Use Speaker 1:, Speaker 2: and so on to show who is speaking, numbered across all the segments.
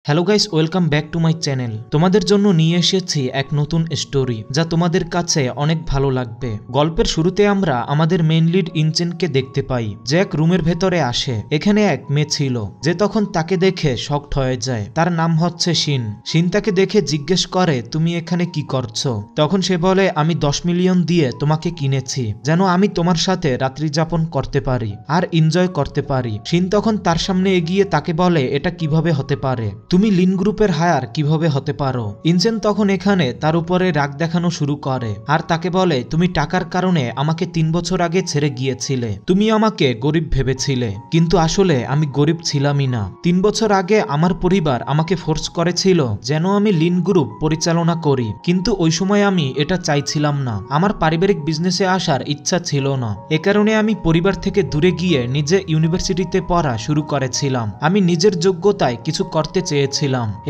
Speaker 1: Hello guys, welcome back to my channel. তোমাদের জন্য নিয়ে এসেছি এক নতুন স্টোরি যা তোমাদের কাছে অনেক ভালো লাগবে। গল্পের শুরুতে আমরা আমাদের মেইন লিড ইনচেনকে দেখতে পাই, যে এক রুমের ভেতরে আসে। এখানে এক মেয়ে ছিল যে তখন তাকে দেখে শকড হয়ে যায়। তার নাম হচ্ছে শিন। শিন তাকে দেখে জিজ্ঞেস করে, তুমি এখানে কি করছো? তখন সে বলে, আমি 10 মিলিয়ন দিয়ে তোমাকে কিনেছি যেন আমি তোমার সাথে রাত্রি যাপন করতে পারি আর এনজয় করতে পারি। শিন তখন তার সামনে এগিয়ে তাকে বলে, এটা কিভাবে হতে পারে? তুমি লিন গ্রুপের হায়ার কিভাবে হতে পারো? ইনচেন তখন এখানে তার উপরে রাগ দেখানো শুরু করে আর তাকে বলে, তুমি টাকার কারণে আমাকে 3 বছর আগে ছেড়ে গিয়েছিলে। তুমি আমাকে গরিব ভেবেছিলে, কিন্তু আসলে আমি গরিব ছিলামই না। 3 বছর আগে আমার পরিবার আমাকে ফোর্স করেছিল যেন আমি লিন গ্রুপ পরিচালনা করি, কিন্তু ওই সময় আমি এটা চাইছিলাম না। আমার পারিবারিক বিজনেসে আসার ইচ্ছা ছিল না। এ কারণে আমি পরিবার থেকে দূরে গিয়ে নিজে ইউনিভার্সিটিতে পড়া শুরু করেছিলাম। আমি নিজের যোগ্যতায় কিছু করতে চেয়েছিলাম।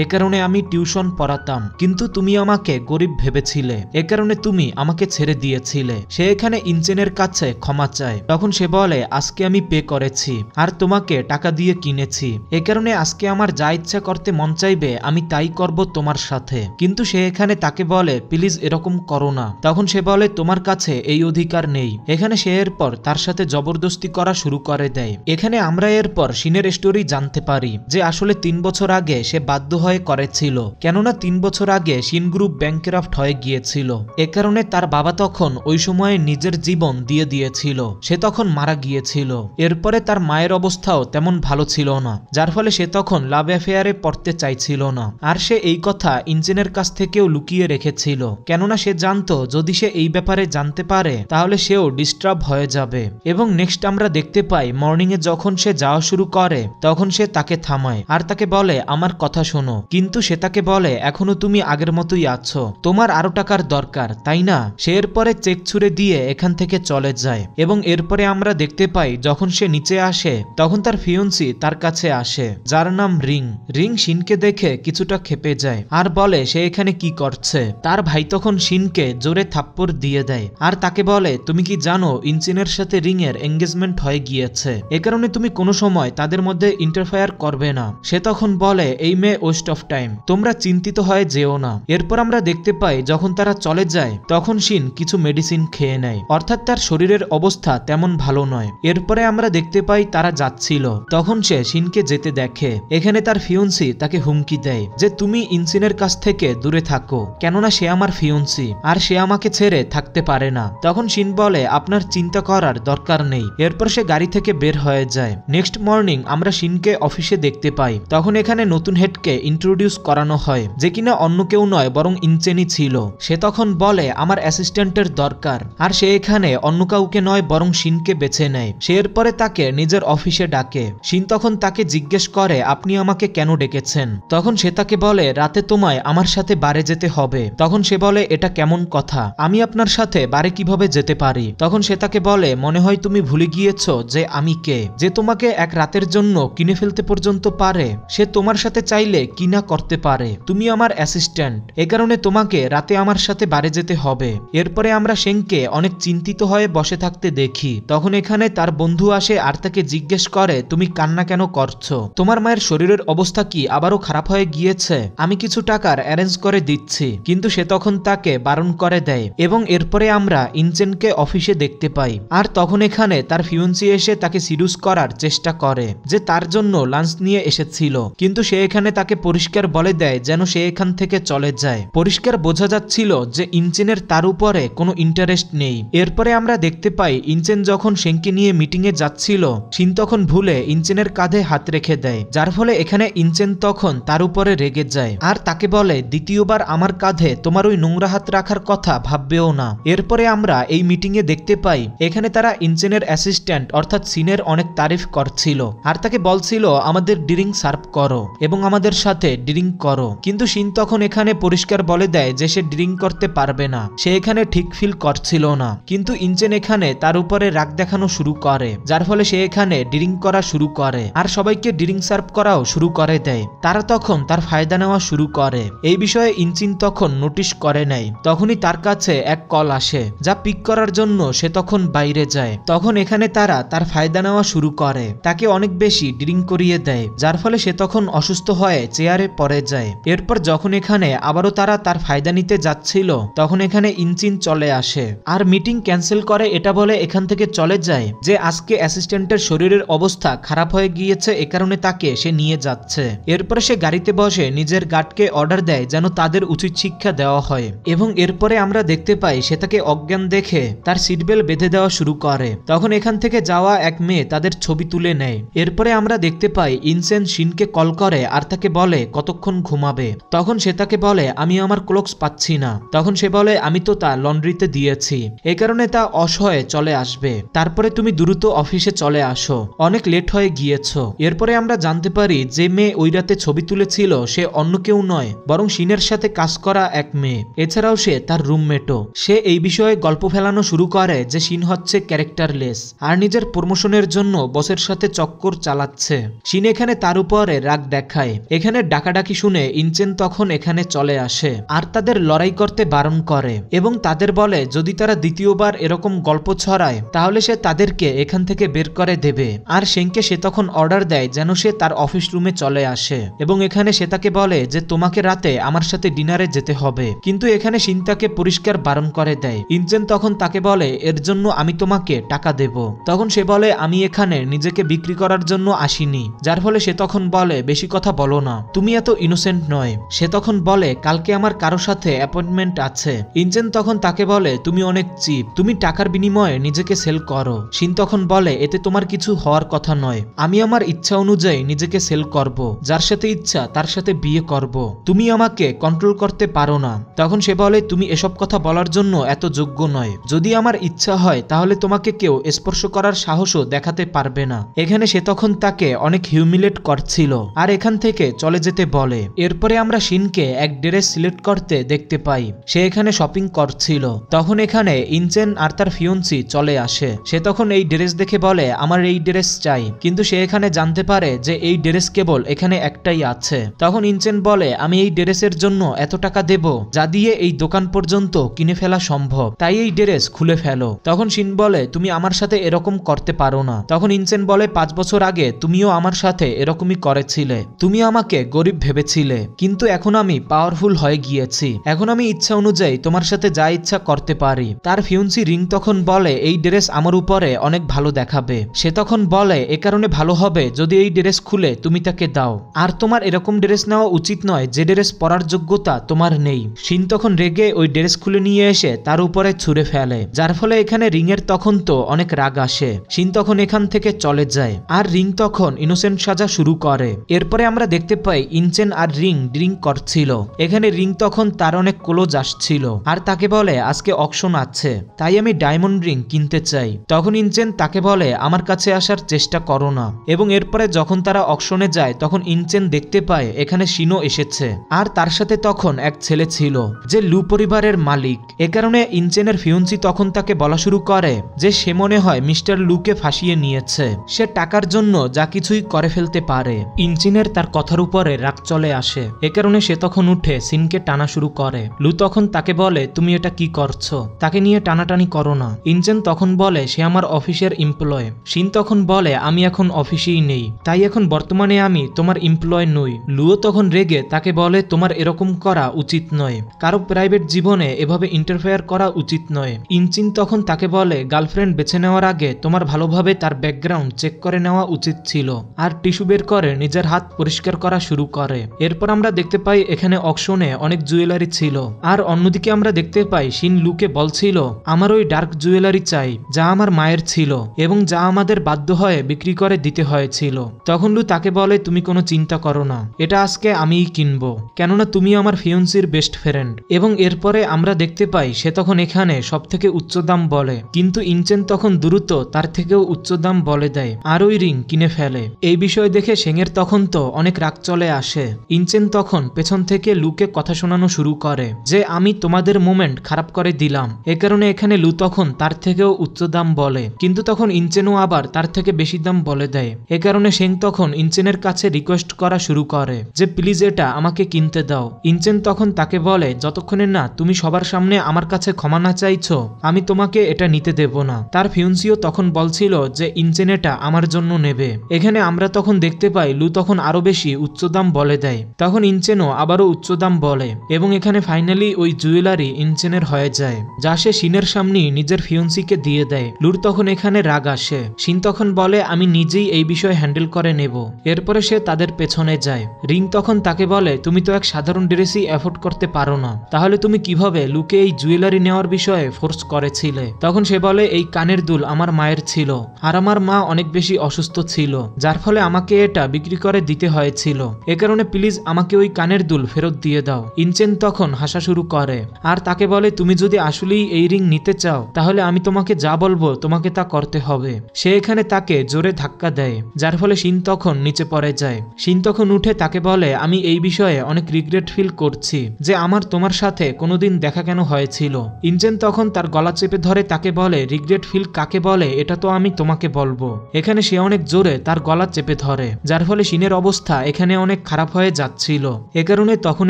Speaker 1: এ কারণে আমি টিউশন পড়াতাম, কিন্তু তুমি আমাকে গরিব ভেবেছিলে। এ কারণে তুমি আমাকে ছেড়ে দিয়েছিলে। সে এখানে ইনচেনের কাছে ক্ষমা চায়। তখন সে বলে, আজকে আমি পে করেছি আর তোমাকে টাকা দিয়ে কিনেছি। এ কারণে আজকে আমার যা ইচ্ছা করতে মন চাইবে আমি তাই করব তোমার সাথে। কিন্তু সে এখানে তাকে বলে, প্লিজ এরকম করো না। তখন সে বলে, তোমার কাছে এই অধিকার নেই। এখানে সে এরপর তার সাথে জবরদস্তি করা শুরু করে দেয়। এখানে আমরা এরপর শিনের স্টোরি জানতে পারি যে আসলে 3 বছর আগে সে বাধ্য হয়ে করেছিল, কেননা 3 বছর আগে শিন গ্রুপ ব্যাংকরাফট হয়ে গিয়েছিল। এ কারণে তার বাবা তখন ওই সময়ে নিজের জীবন দিয়ে দিয়েছিল। সে তখন মারা গিয়েছিল। এরপরে তার মায়ের অবস্থাও তেমন ভালো ছিল না, যার ফলে সে তখন লাভ অ্যাফেয়ারে পড়তে চাইছিল না। আর সে এই কথা ইনচেনের কাছ থেকেও লুকিয়ে রেখেছিল, কেননা সে জানতো যদি সে এই ব্যাপারে জানতে পারে তাহলে সেও ডিস্টার্ব হয়ে যাবে। এবং নেক্সট আমরা দেখতে পাই, মর্নিং এ যখন সে যাওয়া শুরু করে তখন সে তাকে থামায় আর তাকে বলে, আমার কথা শোনো। কিন্তু সে তাকে বলে, এখনো তুমি আগের মতোই আছো, তোমার আরো টাকার দরকার, তাই না? সে এরপরে চেক ছুড়ে দিয়ে এখান থেকে চলে যায়। এবং এরপরে আমরা দেখতে পাই যখন সে নিচে আসে তখন তার ফিয়ন্সি তার কাছে আসে, যার নাম রিং। রিং শিনকে দেখে কিছুটা ক্ষেপে যায় আর বলে সে এখানে কি করছে। তার ভাই তখন শিনকে জোরে থাপ্পড় দিয়ে দেয় আর তাকে বলে, তুমি কি জানো ইনচেনের সাথে রিং এর এঙ্গেজমেন্ট হয়ে গিয়েছে, এ কারণে তুমি কোনো সময় তাদের মধ্যে ইন্টারফেয়ার করবে না। সে তখন বলে, এই মেয়ে ওয়েস্ট অফ টাইম, তোমরা চিন্তিত হয়ে যেও না। এরপর আমরা দেখতে পাই যখন তারা চলে যায় তখন শিন কিছু মেডিসিন খেয়ে নেয়, অর্থাৎ তার শরীরের অবস্থা তেমন ভালো নয়। এরপরে আমরা দেখতে পাই তারা যাচ্ছিল, তখন সে শিনকে যেতে দেখে। এখানে তার ফিয়ন্সি তাকে হুমকি দেয় যে তুমি ইনচেনের কাছ থেকে দূরে থাকো, কেননা সে আমার ফিয়ন্সি আর সে আমাকে ছেড়ে থাকতে পারে না। তখন শিন বলে, আপনার চিন্তা করার দরকার নেই। এরপর সে গাড়ি থেকে বের হয়ে যায়। নেক্সট মর্নিং আমরা শিনকে অফিসে দেখতে পাই। তখন এখানে নতুন হেডকে ইন্ট্রোডিউস করানো হয়, যে কিনা অন্য কেউ নয় বরং ইনচেনই ছিল। সে তখন বলে, আমার অ্যাসিস্ট্যান্টের দরকার, আর সে এখানে অন্য কাউকে নয় বরং শিনকে বেছে নেয়। সে এরপরে তাকে নিজের অফিসে ডাকে। শিন তখন তাকে জিজ্ঞেস করে, আপনি আমাকে কেন ডেকেছেন? তখন সে তাকে বলে, রাতে তোমায় আমার সাথে বারে যেতে হবে। তখন সে বলে, এটা কেমন কথা? আমি আপনার সাথে বারে কিভাবে যেতে পারি? তখন সে তাকে বলে, মনে হয় তুমি ভুলে গিয়েছো যে আমি কে, যে তোমাকে এক রাতের জন্য কিনে ফেলতে পর্যন্ত পারে। সে তোমার সাথে চাইলে কিনা করতে পারে। তুমি আমার অ্যাসিস্ট্যান্ট, এ কারণে তোমাকে রাতে আমার সাথে বারে যেতে হবে। এরপরে আমরা শেংকে অনেক চিন্তিত হয়ে বসে থাকতে দেখি। তখন এখানে তার বন্ধু আসে আর তাকে জিজ্ঞেস করে, তুমি কান্না কেন করছো? তোমার মায়ের শরীরের অবস্থা কি আবারও খারাপ হয়ে গিয়েছে? আমি কিছু টাকার অ্যারেঞ্জ করে দিচ্ছি। কিন্তু সে তখন তাকে বারণ করে দেয়। এবং এরপরে আমরা ইনচেনকে অফিসে দেখতে পাই। আর তখন এখানে তার ফিয়ন্সি এসে তাকে সিডিউস করার চেষ্টা করে, যে তার জন্য লাঞ্চ নিয়ে এসেছিল। কিন্তু সে এখানে তাকে পরিষ্কার বলে দেয় যেন সে এখান থেকে চলে যায়। পরিষ্কার বোঝা যাচ্ছিল যে ইনচেনের তার উপরে কোনো ইন্টারেস্ট নেই। এরপরে আমরা দেখতে পাই ইনচেন যখন শেংকে নিয়ে মিটিং এ যাচ্ছিল, শিন তখন ভুলে ইনচেনের কাঁধে হাত রেখে দেয়, যার ফলে এখানে ইনচেন তখন তার উপরে রেগে যায় আর তাকে বলে, দ্বিতীয়বার আমার কাঁধে তোমার ওই নোংরা হাত রাখার কথা ভাববেও না। এরপরে আমরা এই মিটিং এ দেখতে পাই এখানে তারা ইনচেনের অ্যাসিস্ট্যান্ট অর্থাৎ শিনের অনেক তারিফ করছিল আর তাকে বলছিল, আমাদের ড্রিঙ্ক সার্ভ করো এবং আমাদের সাথে ড্রিঙ্ক করো। কিন্তু শিন তখন এখানে পরিষ্কার বলে দেয় যে সে ড্রিঙ্ক করতে পারবে না। সে এখানে ঠিক ফিল করছিল না। কিন্তু ইনচেন এখানে তার উপরে রাগ দেখানো শুরু করে, যার ফলে সে এখানে ড্রিঙ্ক করা শুরু করে আর সবাইকে ড্রিঙ্ক সার্ভ করাও শুরু করে দেয়। তারা তখন তার ফায়দা নেওয়া শুরু করে। এই বিষয়ে ইনচেন তখন নোটিশ করে নেয়। তখনই তার কাছে এক কল আসে, যা পিক করার জন্য সে তখন বাইরে যায়। তখন এখানে তারা তার ফায়দা নেওয়া শুরু করে, তাকে অনেক বেশি ড্রিঙ্ক করিয়ে দেয়, যার ফলে সে তখন অসুস্থ বিধ্বস্ত হয়ে চেয়ারে পড়ে যায়। এরপর যখন এখানে আবারও তারা তার ফায়দা নিতে যাচ্ছিল তখন এখানে ইঞ্চিন চলে আসে আর মিটিং ক্যান্সেল করে এটা বলে এখান থেকে চলে যায় যে আজকে অ্যাসিস্ট্যান্টের শরীরের অবস্থা খারাপ হয়ে গিয়েছে, এ কারণে তাকে সে নিয়ে যাচ্ছে। এরপরে সে গাড়িতে বসে নিজের গার্ডকে অর্ডার দেয় যেন তাদের উচিত শিক্ষা দেওয়া হয় এবং এরপরে আমরা দেখতে পাই সে তাকে অজ্ঞান দেখে তার সিটবেল্ট বেঁধে দেওয়া শুরু করে। তখন এখান থেকে যাওয়া এক মেয়ে তাদের ছবি তুলে নেয়। এরপরে আমরা দেখতে পাই ইনসেন শিনকে কল করে আর তাকে বলে কতক্ষণ ঘুমাবে। তখন সে তাকে বলে আমি আমার ক্লোকস পাচ্ছি না। তখন সে বলে আমি তো তা লন্ড্রিতে দিয়েছি, এই কারণে তা অসহায় চলে আসবে। তারপরে তুমি দ্রুত অফিসে চলে আসো, অনেক লেট হয়ে গিয়েছো। এরপরে আমরা জানতে পারি যে মেয়ে ওই রাতে ছবি তুলেছিল সে অন্য কেউ নয় বরং শিনের সাথে কাজ করা এক মেয়ে, এছাড়াও সে তার রুমমেটও। সে এই বিষয়ে গল্প ফেলানো শুরু করে যে শিন হচ্ছে ক্যারেক্টারলেস আর নিজের প্রমোশনের জন্য বসের সাথে চক্কর চালাচ্ছে। শিন এখানে তার উপরে রাগ দেখায়। এখানে ডাকাডাকি শুনে ইনচেন তখন এখানে চলে আসে আর তাদের লড়াই করতে বারণ করে এবং তাদের বলে যদি তারা দ্বিতীয়বার এরকম গল্প ছড়ায় তাহলে সে তাদেরকে এখান থেকে বের করে দেবে। আর শেংকে সে তখন অর্ডার দেয় যেন সে তার অফিস রুমে চলে আসে এবং এখানে সে তাকে বলে যে তোমাকে রাতে আমার সাথে ডিনারে যেতে হবে, কিন্তু এখানে শিন তাকে পরিষ্কার বারণ করে দেয়। ইনচেন তখন তাকে বলে এর জন্য আমি তোমাকে টাকা দেব। তখন সে বলে আমি এখানে নিজেকে বিক্রি করার জন্য আসিনি, যার ফলে সে তখন বলে বেশি কথা বলো না, তুমি এত ইনোসেন্ট নয়। সে তখন বলে কালকে আমার কারো সাথে অ্যাপয়েন্টমেন্ট আছে। ইনচেন তখন তাকে বলে তুমি অনেক চিপ, তুমি টাকার বিনিময়ে নিজেকে সেল করো। শিন তখন বলে এতে তোমার কিছু হওয়ার কথা নয়, আমি আমার ইচ্ছা অনুযায়ী নিজেকে সেল করব, যার সাথে ইচ্ছা তার সাথে বিয়ে করব, তুমি আমাকে কন্ট্রোল করতে পারো না। তখন সে বলে তুমি এসব কথা বলার জন্য এত যোগ্য নয়, যদি আমার ইচ্ছা হয় তাহলে তোমাকে কেউ স্পর্শ করার সাহসও দেখাতে পারবে না। এখানে সে তখন তাকে অনেক হিউমিলেট করছিল আর এখান থেকে চলে যেতে বলে। এরপরে আমরা শিনকে এক ড্রেস সিলেক্ট করতে দেখতে পাই, সে এখানে শপিং করছিল। তখন এখানে ইনচেন আর তার ফিয়ন্সি চলে আসে। সে তখন এই ড্রেস দেখে বলে আমার এই ড্রেস চাই, কিন্তু সে এখানে জানতে পারে যে এই ড্রেস কেবল এখানে একটাই আছে। তখন ইনচেন বলে আমি এই ড্রেসের জন্য এত টাকা দেব যা দিয়ে এই দোকান পর্যন্ত কিনে ফেলা সম্ভব, তাই এই ড্রেস খুলে ফেলো। তখন শিন বলে তুমি আমার সাথে এরকম করতে পারো না। তখন ইনচেন বলে 5 বছর আগে তুমিও আমার সাথে এরকমই করেছিলে, তুমি আমাকে গরিব ভেবেছিলে, কিন্তু এখন আমি পাওয়ারফুল হয়ে গিয়েছি, এখন আমি ইচ্ছা অনুযায়ী তোমার সাথে যা ইচ্ছা করতে পারি। তার ফিয়ন্সি রিং তখন বলে এই ড্রেস আমার উপরে অনেক ভালো দেখাবে। সে তখন বলে এ কারণে ভালো হবে যদি এই ড্রেস খুলে তুমি তাকে দাও, আর তোমার এরকম ড্রেস নেওয়া উচিত নয় যে ড্রেস পরার যোগ্যতা তোমার নেই। শিন তখন রেগে ওই ড্রেস খুলে নিয়ে এসে তার উপরে ছুঁড়ে ফেলে, যার ফলে এখানে রিং এর তখন তো অনেক রাগ আসে। শিন তখন এখান থেকে চলে যায় আর রিং তখন ইনোসেন্ট সাজা শুরু করে। এরপরে আমরা দেখতে পাই ইনচেন আর রিং ড্রিঙ্ক করছিল। এখানে রিং তখন তার অনেক ক্লোজ আসছিল আর তাকে বলে আজকে অকশন আছে, তাই আমি ডায়মন্ড রিং কিনতে চাই। তখন ইনচেন তাকে বলে আমার কাছে আসার চেষ্টা করো না। এবং এরপরে যখন তারা অকশনে যায় তখন ইনচেন দেখতে পায় এখানে শিনো এসেছে আর তার সাথে তখন এক ছেলে ছিল যে লু পরিবারের মালিক। এ কারণে ইনচেনের ফিয়ন্সি তখন তাকে বলা শুরু করে যে সে মনে হয় মিস্টার লুকে ফাঁসিয়ে নিয়েছে, সে টাকার জন্য যা কিছুই করে ফেলতে পারে। ইনচেনের তার কথার উপরে রাগ চলে আসে, এ কারণে সে তখন উঠে সিনকে টানা শুরু করে। লু তখন তাকে বলে তুমি এটা কি করছো, তাকে নিয়ে টানাটানি করো না। ইনচেন তখন বলে সে আমার অফিসের এমপ্লয়। শিন তখন বলে আমি এখন অফিসেই নেই, তাই এখন বর্তমানে আমি তোমার এমপ্লয় নই। লুও তখন রেগে তাকে বলে তোমার এরকম করা উচিত নয়, কারো প্রাইভেট জীবনে এভাবে ইন্টারফেয়ার করা উচিত নয়। ইনচিন তখন তাকে বলে গার্লফ্রেন্ড বেছে নেওয়ার আগে তোমার ভালোভাবে তার ব্যাকগ্রাউন্ড চেক করে নেওয়া উচিত ছিল, আর টিস্যু বের করে নিজের হাত পরিষ্কার করা শুরু করে। এরপর আমরা দেখতে পাই এখানে অকশনে অনেক জুয়েলারি ছিল, আর অন্যদিকে আমরা দেখতে পাই শিন লুকে বলছিল আমার ওই ডার্ক জুয়েলারি চাই যা আমার মায়ের ছিল এবং যা আমাদের বাধ্য হয়ে বিক্রি করে দিতে হয়েছিল। তখন লু তাকে বলে তুমি কোনো চিন্তা করো না, এটা আজকে আমিই কিনবো, কেননা তুমি আমার ফিয়ন্সির বেস্ট ফ্রেন্ড। এবং এরপরে আমরা দেখতে পাই সে তখন এখানে সব থেকে উচ্চ দাম বলে, কিন্তু ইনচেন তখন দ্রুত তার থেকেও উচ্চ দাম বলে দেয় আর ওই রিং কিনে ফেলে। এই বিষয় দেখে শেংয়ের তখন তো অনেক রাগ চলে আসে। ইনচেন তখন পেছন থেকে লুকে কথা শোনানো শুরু করে যে আমি তোমাদের মোমেন্ট খারাপ করে দিলাম, এ কারণে এখানে লু তখন তার থেকেও উচ্চ দাম বলে, কিন্তু তখন ইনচেনও আবার তার থেকে বেশি দাম বলে দেয়। এ কারণে শেং তখন ইনচেনের কাছে রিকোয়েস্ট করা শুরু করে যে প্লিজ এটা আমাকে কিনতে দাও। ইনচেন তখন তাকে বলে যতক্ষণে না তুমি সবার সামনে আমার কাছে ক্ষমা না চাইছো আমি তোমাকে এটা নিতে দেব না। তার ফিয়ন্সিও তখন বলছিল যে ইনচেন এটা আমার জন্য নেবে। এখানে আমরা তখন দেখতে পাই লু তখন আরো বেশি বেশি উচ্চ দাম বলে দেয়। তখন ইনচেনও আবারও উচ্চ দাম বলে এবং এখানে ফাইনালি ওই জুয়েলারি ইনচেনের হয়ে যায়, যা সে শিনের সামনেই নিজের ফিয়ন্সিকে দিয়ে দেয়। লুর তখন এখানে রাগ আসে। শিন তখন বলে আমি নিজেই এই বিষয় হ্যান্ডেল করে নেব। এরপরে সে তাদের পেছনে যায়। রিং তখন তাকে বলে তুমি তো এক সাধারণ ড্রেসই অ্যাফোর্ড করতে পারো না, তাহলে তুমি কিভাবে লুকে এই জুয়েলারি নেওয়ার বিষয়ে ফোর্স করেছিলে? তখন সে বলে এই কানের দুল আমার মায়ের ছিল আর আমার মা অনেক বেশি অসুস্থ ছিল, যার ফলে আমাকে এটা বিক্রি করে দিতে হয়েছিল। এ কারণে প্লিজ আমাকে ওই কানের দুল ফেরত দিয়ে দাও। ইনচেন তখন হাসা শুরু করে আর তাকে বলে তুমি যদি আসলেই এই রিং নিতে চাও তাহলে আমি তোমাকে যা বলবো তোমাকে তা করতে হবে। সে এখানে তাকে জোরে ধাক্কা দেয়, যার ফলে শিন তখন নিচে পড়ে যায়। শিন তখন উঠে তাকে বলে আমি এই বিষয়ে অনেক রিগ্রেট ফিল করছি যে আমার তোমার সাথে কোনোদিন দেখা কেন হয়েছিল। ইনচেন তখন তার গলা চেপে ধরে তাকে বলে রিগ্রেট ফিল কাকে বলে এটা তো আমি তোমাকে বলবো। এখানে সে অনেক জোরে তার গলা চেপে ধরে, যার ফলে শিনের অবস্থা এখানে অনেক খারাপ হয়ে যাচ্ছিল। এ কারণে তখন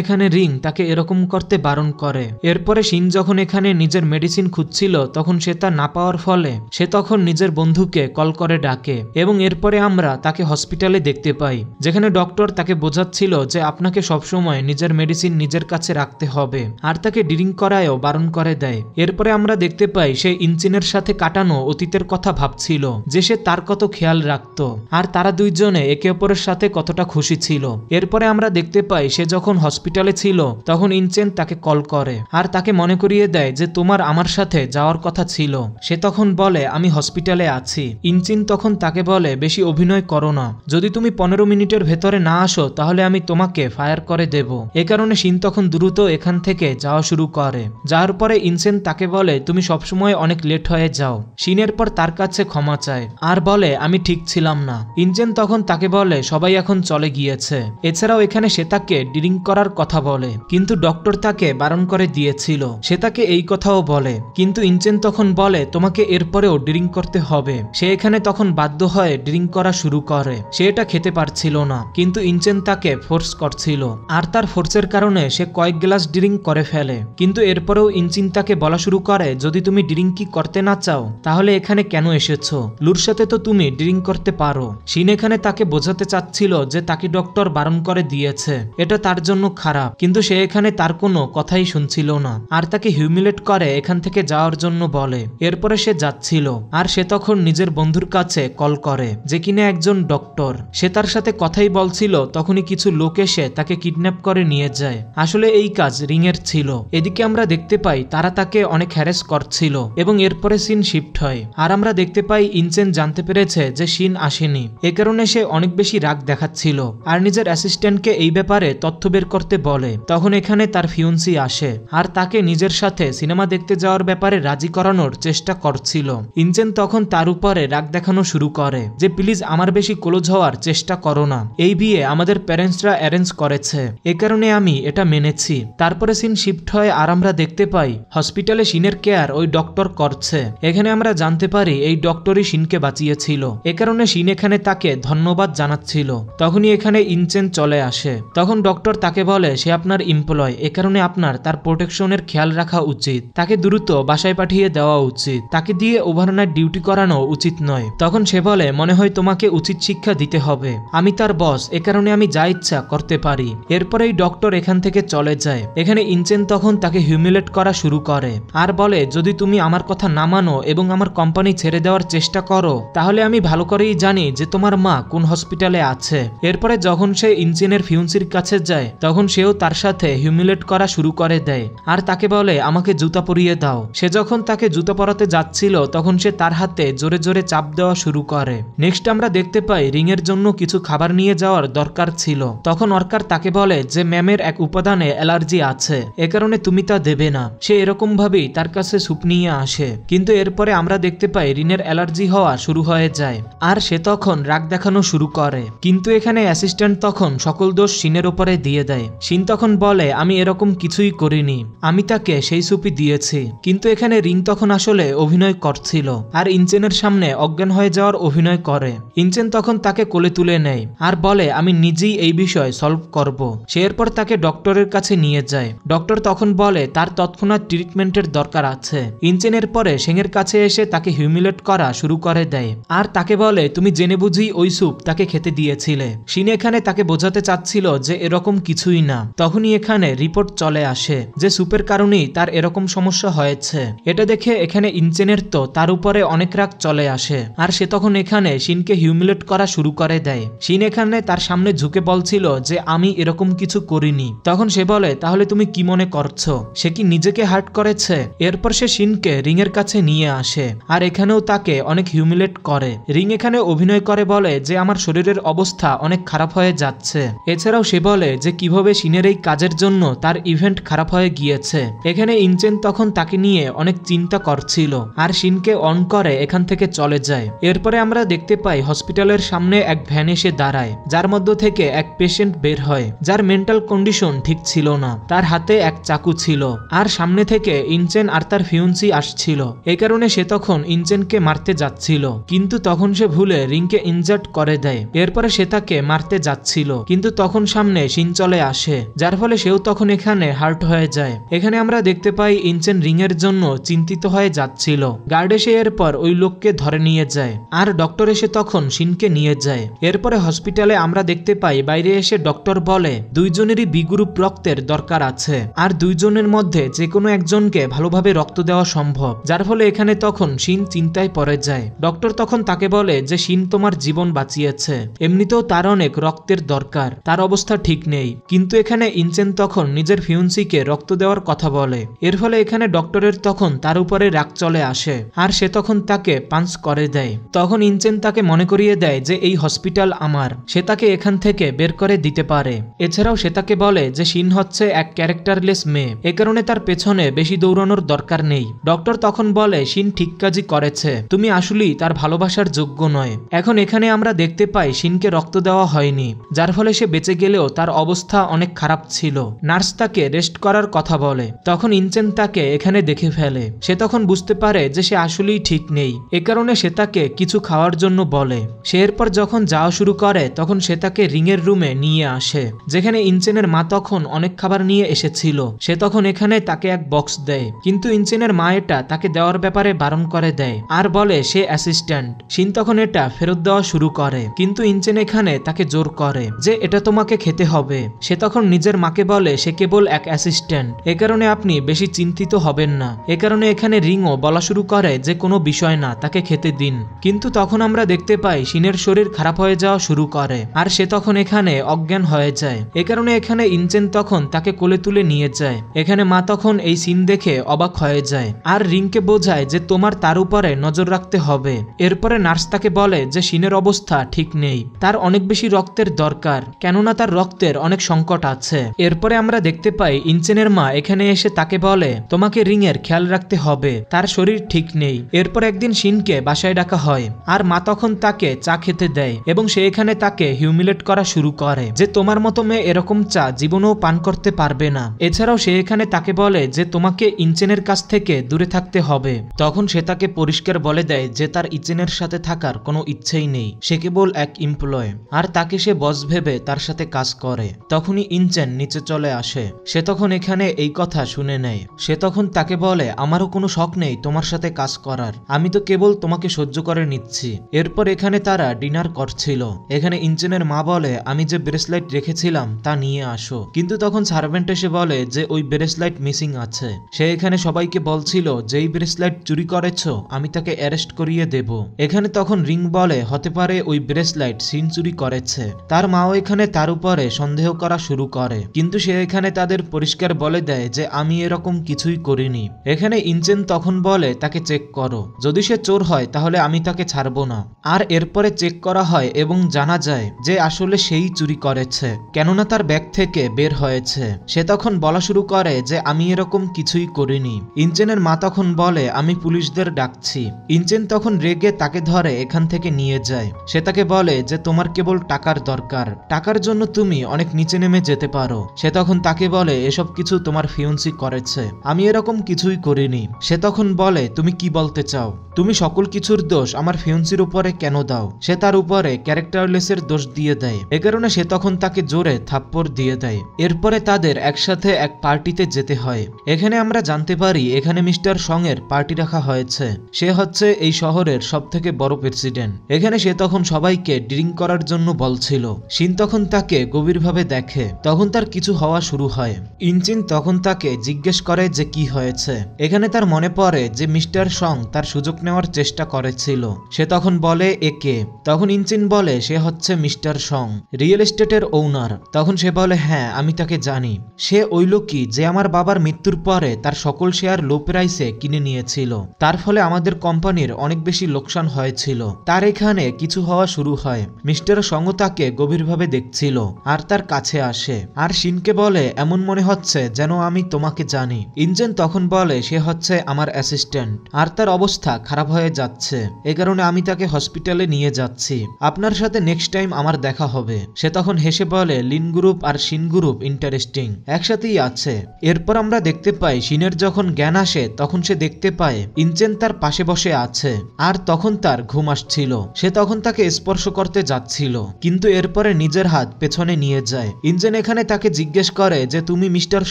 Speaker 1: এখানে রিং তাকে এরকম করতে বারণ করে। এরপরে শিন যখন এখানে নিজের মেডিসিন খুঁজছিল তখন সে তা না পাওয়ার ফলে সে তখন নিজের বন্ধুকে কল করে ডাকে এবং এরপরে আমরা তাকে হসপিটালে দেখতে পাই, যেখানে ডক্টর তাকে বোঝাচ্ছিল যে আপনাকে সবসময় নিজের মেডিসিন নিজের কাছে রাখতে হবে আর তাকে ড্রিঙ্ক করায়ও বারণ করে দেয়। এরপরে আমরা দেখতে পাই সে ইনচেনের সাথে কাটানো অতীতের কথা ভাবছিল, যে সে তার কত খেয়াল রাখত আর তারা দুইজনে একে অপরের সাথে কতটা খুশি ছিল। এরপরে আমরা দেখতে পাই সে যখন হসপিটালে ছিল তখন ইনচেন তাকে কল করে আর তাকে মনে করিয়ে দেয় যে তোমার আমার সাথে যাওয়ার কথা ছিল। সে তখন বলে আমি হসপিটালে আছি। ইনচেন তখন তাকে বলে বেশি অভিনয় করো না, যদি তুমি 15 মিনিটের ভেতরে না আসো তাহলে আমি তোমাকে ফায়ার করে দেব। এ কারণে শিন তখন দ্রুত এখান থেকে যাওয়া শুরু করে, যাওয়ার পরে ইনচেন তাকে বলে তুমি সবসময় অনেক লেট হয়ে যাও। শিনের পর তার কাছে ক্ষমা চায় আর বলে আমি ঠিক ছিলাম না। ইনচেন তখন তাকে বলে সবাই এখন চলে গিয়েছে। এছাড়াও এখানে সে তাকে ড্রিঙ্ক করার কথা বলে, কিন্তু ডক্টর তাকে বারণ করে দিয়েছিল। সে তাকে এই কথাও বলে, কিন্তু ইনচেন তখন বলে তোমাকে এরপরেও ড্রিঙ্ক করতে হবে। সে এখানে তখন বাধ্য হয়ে ড্রিঙ্ক করা শুরু করে। সে এটা খেতে পারছিল না, কিন্তু ইনচেন তাকে ফোর্স করছিল আর তার ফোর্সের কারণে সে কয়েক গ্লাস ড্রিঙ্ক করে ফেলে। কিন্তু এরপরেও ইনচেন তাকে বলা শুরু করে যদি তুমি ড্রিঙ্ক কি করতে না চাও তাহলে এখানে কেন এসেছো? লুর সাথে তো তুমি ড্রিঙ্ক করতে পারো। শিন এখানে তাকে বোঝাতে চাচ্ছিল যে তাকে ডক্টর বারণ করে দিয়েছে, এটা তার জন্য খারাপ, কিন্তু সে এখানে তার কোনো কথাই শুনছিল না আর তাকে হিউমিলেট করে এখান থেকে যাওয়ার জন্য বলে। এরপরে সে যাচ্ছিল আর সে তখন নিজের বন্ধুর কাছে কল করে যে কিনা একজন ডক্টর। সে তার সাথে কথাই বলছিল তখনই কিছু লোক এসে তাকে কিডন্যাপ করে নিয়ে যায়। আসলে এই কাজ রিং এর ছিল। এদিকে আমরা দেখতে পাই তারা তাকে অনেক হ্যারেস করছিল এবং এরপরে সিন শিফট হয় আর আমরা দেখতে পাই ইনচেন জানতে পেরেছে যে শিন আসেনি। এ কারণে সে অনেক বেশি রাগ দেখাচ্ছিল আর নিজের অ্যাসিস্ট্যান্টকে এই ব্যাপারে তথ্য বের করতে বলে। তখন এখানে তার ফিয়ন্সি আসে আর তাকে নিজের সাথে সিনেমা দেখতে যাওয়ার ব্যাপারে রাজি করানোর চেষ্টা করছিল। ইনচেন তখন তার উপরে রাগ দেখানো শুরু করে যে প্লিজ আমার বেশি ক্লোজ হওয়ার চেষ্টা করো না, এই বিয়ে আমাদের প্যারেন্টসরা অ্যারেঞ্জ করেছে, এ কারণে আমি এটা মেনেছি। তারপরে সিন শিফট হয় আর আমরা দেখতে পাই হসপিটালে শিনের কেয়ার ওই ডক্টর করছে। এখানে আমরা জানতে পারি এই ডক্টরই শিনকে বাঁচিয়েছিল, এ কারণে শিন এখানে তাকে ধন্যবাদ জানাচ্ছিল। তখনই এখানে ইনচেন চলে আসে। তখন ডক্টর তাকে বলে সে আপনার এমপ্লয়, এ কারণে আপনার তার প্রোটেকশনের খেয়াল রাখা উচিত, তাকে দ্রুত বাসায় পাঠিয়ে দেওয়া উচিত, তাকে দিয়ে ওভারনাইট ডিউটি করানো উচিত নয়। তখন সে বলে মনে হয় তোমাকে উচিত শিক্ষা দিতে হবে, আমি তার বস, এ কারণে আমি যা ইচ্ছা করতে পারি। এরপরেই ডক্টর এখান থেকে চলে যায়। এখানে ইনচেন তখন তাকে হিউমিলেট করা শুরু করে আর বলে যদি তুমি আমার কথা না মানো এবং আমার কোম্পানি ছেড়ে দেওয়ার চেষ্টা করো তাহলে আমি ভালো করেই জানি যে তোমার মা কোন হসপিটালে আছে। এরপরে যখন সে ইনচেনের ফিয়ন্সির কাছে যায় তখন সেও তার সাথে হিউমিলেট করা শুরু করে দেয় আর তাকে বলে আমাকে জুতা পরিয়ে দাও। সে যখন তাকে জুতা পরাতে যাচ্ছিল তখন সে তার হাতে জোরে জোরে চাপ দেওয়া শুরু করে। নেক্সট আমরা দেখতে পাই রিং এর জন্য কিছু খাবার নিয়ে যাওয়ার দরকার ছিল। তখন অর্কার তাকে বলে যে ম্যামের এক উপাদানে অ্যালার্জি আছে, এ কারণে তুমি তা দেবে না। সে এরকম ভাবেই তার কাছে স্যুপ নিয়ে আসে, কিন্তু এরপরে আমরা দেখতে পাই রিনের অ্যালার্জি হওয়া শুরু হয়ে যায় আর সে তখন রাগ দেখানো শুরু করে। কিন্তু এখানে অ্যাসিস্ট্যান্ট তখন সকল দোষ শিনের উপরে দিয়ে দেয়। শিন তখন বলে আমি এরকম কিছুই করিনি, আমি তাকে সেই স্যুপই দিয়েছি। কিন্তু এখানে রিং তখন আসলে অভিনয় করছিল আর ইনচেনের সামনে অজ্ঞান হয়ে যাওয়ার অভিনয় করে। ইনচেন তখন তাকে কোলে তুলে নেয় আর বলে আমি নিজেই এই বিষয় সলভ করব। সে এরপর তাকে ডক্টরের কাছে নিয়ে যায়। ডক্টর তখন বলে তার তৎক্ষণাৎ ট্রিটমেন্টের দরকার আছে। ইনচেনের পরে সেঙের কাছে এসে তাকে হিউমিলেট করা শুরু করে দেয় আর তাকে বলে তুমি জেনে বুঝি ওই স্যুপ তাকে খেতে দিয়েছিলে। শিন এখানে তাকে বোঝাতে চাচ্ছিল যে এরকম কিছুই না। তখনই এখানে রিপোর্ট চলে আসে যে সুপের কারণেই তার এরকম সমস্যা হয়েছে। এটা দেখে এখানে ইনচেনের তো তার উপরে অনেক রাগ চলে আসে, আর সে তখন এখানে শিনকে হিউমিলেট করা শুরু করে দেয়। শিন এখানে তার সামনে ঝুঁকে বলছিল যে আমি এরকম কিছু করিনি। তখন সে বলে তাহলে তুমি কি মনে করছো, সে কি নিজেকে হার্ট করেছে? এরপর সে শিনকে রিং এর কাছে নিয়ে আসে, আর এখানেও তাকে অনেক হিউমিলেট করে। রিং এখানে অভিনয় করে বলে যে আমার শরীরের অবস্থা অনেক খারাপ হয়ে যাচ্ছে। এছাড়াও সে বলে যে কিভাবে শিনের এই কাজের জন্য তার ইভেন্ট খারাপ হয়ে গিয়েছে। এখানে ইনচেন তখন তাকে নিয়ে অনেক চিন্তা করছিল, আর শিনকে অন করে এখান থেকে চলে যায়। এরপরে আমরা দেখতে পাই হসপিটালের সামনে এক ভ্যান এসে দাঁড়ায়, যার মধ্য থেকে এক পেশেন্ট বের হয় যার মেন্টাল কন্ডিশন ঠিক ছিল না। তার হাতে এক চাকু ছিল, আর সামনে থেকে ইনচেন আর তার ফিউন্সি আসছিল। এই কারণে সে তখন ইনচেনকে মারতে যাচ্ছিল, কিন্তু তখন সে ভুলে রিংকে ইনজার্ট করে দেয়। এরপরে সে তাকে মারতে যাচ্ছিল, কিন্তু তখন সামনে শিন চলে আসে, যার ফলে সেও তখন এখানে হার্ট হয়ে যায়। এখানে আমরা দেখতে পাই ইনচেন রিং এর জন্য চিন্তিত হয়ে যাচ্ছিল। গার্ড এসে এরপর ওই লোককে ধরে নিয়ে যায়, আর ডক্টর এসে তখন শিনকে নিয়ে যায়। এরপরে হসপিটালে আমরা দেখতে পাই বাইরে এসে ডক্টর বলে দুইজনেরই বি গ্রুপ রক্তের দরকার আছে, আর দুইজনের মধ্যে যে কোনো একজনকে ভালোভাবে রক্ত দেওয়া সম্ভব। যার ফলে এখানে তখন শিন চিন্তায় পড়ে যায়। ডক্টর তখন তাকে বলে যে শিন তোমার জীবন বাঁচিয়েছে, এমনিতেও তার অনেক রক্তের দরকার, তার অবস্থা ঠিক নেই। কিন্তু এখানে ইনচেন তখন নিজের ফিউন্সিকে রক্ত দেওয়ার কথা বলে। এর ফলে এখানে ডক্টরের তখন তার উপরে রাগ চলে আসে, আর সে তখন তাকে পাঞ্চ করে দেয়। তখন ইনচেন তাকে মনে করিয়ে দেয় যে এই হসপিটাল আমার, সে তাকে এখান থেকে বের করে দিতে পারে। এছাড়াও সে তাকে বলে যে শিন হচ্ছে এক ক্যারেক্টারলেস মেয়ে, এ কারণে তার পেছনে বেশি দৌড়ানোর দরকার নেই। ডক্টর তখন বলে শিন ঠিক কাজই করেছে, তুমি আসলেই তার ভালোবাসার যোগ্য নয়। এখন এখানে আমরা দেখতে পাই শিনকে রক্ত দেওয়া হয়নি, যার ফলে সে বেঁচে গেলেও তার অবস্থা অনেক খারাপ ছিল। নার্স তাকে রেস্ট করার কথা বলে। তখন ইনচেন তাকে এখানে দেখে ফেলে। সে তখন বুঝতে পারে যে সে আসলেই ঠিক নেই, এ কারণে সে তাকে কিছু খাওয়ার জন্য বলে। সে এরপর যখন যাওয়া শুরু করে তখন সে তাকে রিং এর রুমে নিয়ে আসে, যেখানে ইনচেনের মা তখন অনেক খাবার নিয়ে এসেছিল। সে তখন এখানে তাকে এক বক্স দেয়, কিন্তু ইনচেনের মা এটা তাকে দেওয়ার ব্যাপারে বারণ করে দেয়, আর বলে সে অ্যাসিস্ট্যান্ট। শিন তখন এটা ফেরত দেওয়া শুরু করে, কিন্তু ইনচেন এখানে তাকে জোর করে যে এটা তোমাকে খেতে হবে। সে তখন নিজের মাকে বলে সে কেবল এক অ্যাসিস্ট্যান্ট, এ কারণে আপনি বেশি চিন্তিত হবেন না। এ কারণে এখানে রিংও বলা শুরু করে যে কোনো বিষয় না, তাকে খেতে দিন। কিন্তু তখন আমরা দেখতে পাই শিনের শরীর খারাপ হয়ে যাওয়া শুরু করে, আর সে তখন এখানে অজ্ঞান হয়ে যায়। এ কারণে এখানে ইনচেন তখন তাকে কোলে তুলে নিয়ে যায়। এখানে মা তখন এই সিন দেখে অবাক হয়ে যায়, আর রিংকে বোঝায় যে তোমার তার উপরে নজর রাখতে হবে। এরপরে নার্স তাকে বলে যে শিনের অবস্থা ঠিক নেই, তার অনেক বেশি রক্তের দরকার, কেননা তার রক্তের অনেক সংকট আছে। এরপরে আমরা দেখতে পাই ইনচেনের মা এখানে এসে তাকে বলে তোমাকে রিং এর খেয়াল রাখতে হবে, তার শরীর ঠিক নেই। এরপর একদিন শিনকে বাসায় ডাকা হয়, আর মা তখন তাকে চা খেতে দেয়, এবং সে এখানে তাকে হিউমিলেট করা শুরু করে যে তোমার মতো মেয়ে এরকম চা জীবনেও পান করতে পারবে না। এছাড়াও সে এখানে তাকে বলে যে তোমাকে ইনচেনের কাছ থেকে দূরে থাকতে হবে। তখন সে তাকে পরিষ্কার বলে দেয় যে তার ইনচেনের সাথে থাকার কোনো ইচ্ছেই নেই, সে কেবল এক এমপ্লয়, আর তাকে সে বস ভেবে তার সাথে কাজ করে। তখনই ইনচেন নিচে চলে আসে। সে তখন এখানে এই কথা শুনে নেয়। সে তখন তাকে বলে আমারও কোনো শখ নেই তোমার সাথে কাজ করার, আমি তো কেবল তোমাকে সহ্য করে নিচ্ছি। এরপর এখানে তারা ডিনার করছিল। এখানে ইনচেনের মা বলে আমি যে ব্রেসলাইট রেখেছিলাম তা নিয়ে আসো, কিন্তু তখন সার্ভেন্ট এসে বলে যে ওই ব্রেসলাইট মিসিং আছে। সে এখানে সবাইকে বলছিল যেই ব্রেসলাইট চুরি করেছ আমি তাকে অ্যারেস্ট করিয়ে দেব। এখানে তখন রিং বলে হতে পারে ওই ব্রেসলাইট শিন চুরি করেছে। তার মাও এখানে তার উপরে সন্দেহ করা শুরু করে, কিন্তু সে এখানে তাদের পরিষ্কার বলে দেয় যে আমি এরকম কিছুই করিনি। এখানে ইনচেন তখন বলে তাকে চেক করো, যদি সে চোর হয় তাহলে আমি তাকে ছাড়বো না। আর এরপরে চেক করা হয় এবং জানা যায় যে আসলে সেই চুরি করেছে, কেননা তার ব্যাগ থেকে বের হয়েছে। সে তখন বলা শুরু করে যে আমি এরকম কিছুই করিনি। ইনচেনের মা তখন বলে আমি পুলিশদের ডাকছি। ইনচেন তখন রেগে তাকে ধরে এখান থেকে নিয়ে যায়। সে তাকে বলে যে তোমার কেবল টাকার দরকার, টাকার জন্য তুমি অনেক নিচে নেমে যেতে পারো। সে তখন তাকে বলে এসব কিছু তোমার ফিউন্সি করেছে, আমি এরকম কিছুই করিনি। সে তখন বলে তুমি কি বলতে চাও, তুমি সকল কিছুর দোষ আমার ফিউন্সির উপরে কেন দাও? সে তার উপরে ক্যারেক্টারলেসের দোষ দিয়ে দেয়। এ কারণে সে তখন তাকে জোরে থাপ্পড় দিয়ে দেয়। এরপরে তাদের একসাথে এক পার্টিতে যেতে হয়। এখানে আমরা জানতে পারি এখানে মিস্টার সং এর পার্টি রাখা হয়েছে। সে হচ্ছে এই শহরের সব থেকে বড় প্রেসিডেন্ট। এখানে সে তখন সবাইকে ড্রিঙ্ক করার জন্য বলছিল। শিন তখন তাকে গভীরভাবে দেখে, তখন তার কিছু হওয়া শুরু হয়। ইনচিন তখন তাকে জিজ্ঞেস করে যে কি হয়েছে। এখানে তার মনে পড়ে যে মিস্টার সং তার সুযোগ নেওয়ার চেষ্টা করেছিল। সে তখন বলে একে। তখন ইনচিন বলে সে হচ্ছে মিস্টার সং, রিয়েল এস্টেটের ওনার। তখন সে বলে হ্যাঁ আমি তাকে জানি। সে ওই লোকই যে আমার বাবার মৃত্যুর পরে তার সকল শেয়ার লো প্রাইসে কিনে নিয়েছিল। তার ফলে আমাদের কোম্পানির অনেক বেশি লোকসান হয়েছিল। তার এখানে কিছু হওয়া শুরু হয়। মিস্টার সং তাকে গভীরভাবে দেখছিল আর তার কাছে আসে আর শিনকে বলে এমন মনে হচ্ছে যেন আমি তোমাকে জানি। ইনচিন তখন বলে সে হচ্ছে আমার অ্যাসিস্ট্যান্ট আর তার অবস্থা খারাপ হয়ে যাচ্ছে, এ কারণে আমি তাকে হসপিটালে নিয়ে যাচ্ছি। আপনার সাথে নেক্সট টাইম আমার দেখা হবে। সে তখন হেসে বলে লিন গ্রুপ আর শিন গ্রুপ ইন্টারেস্টিং, একসাথেই আছে। এরপর আমরা দেখতে পাই শিনের যখন জ্ঞান আসে তখন সে দেখতে পায় ইনচেন তার পাশে বসে আছে আর তখন তার ঘুম আসছিল। সে তখন তাকে স্পর্শ করতে যাচ্ছিল কিন্তু এরপরে নিজের হাত পেছনে নিয়ে যায়। ইনচেন এখানে তাকে জিজ্ঞেস করে যে তুমি মিস্টার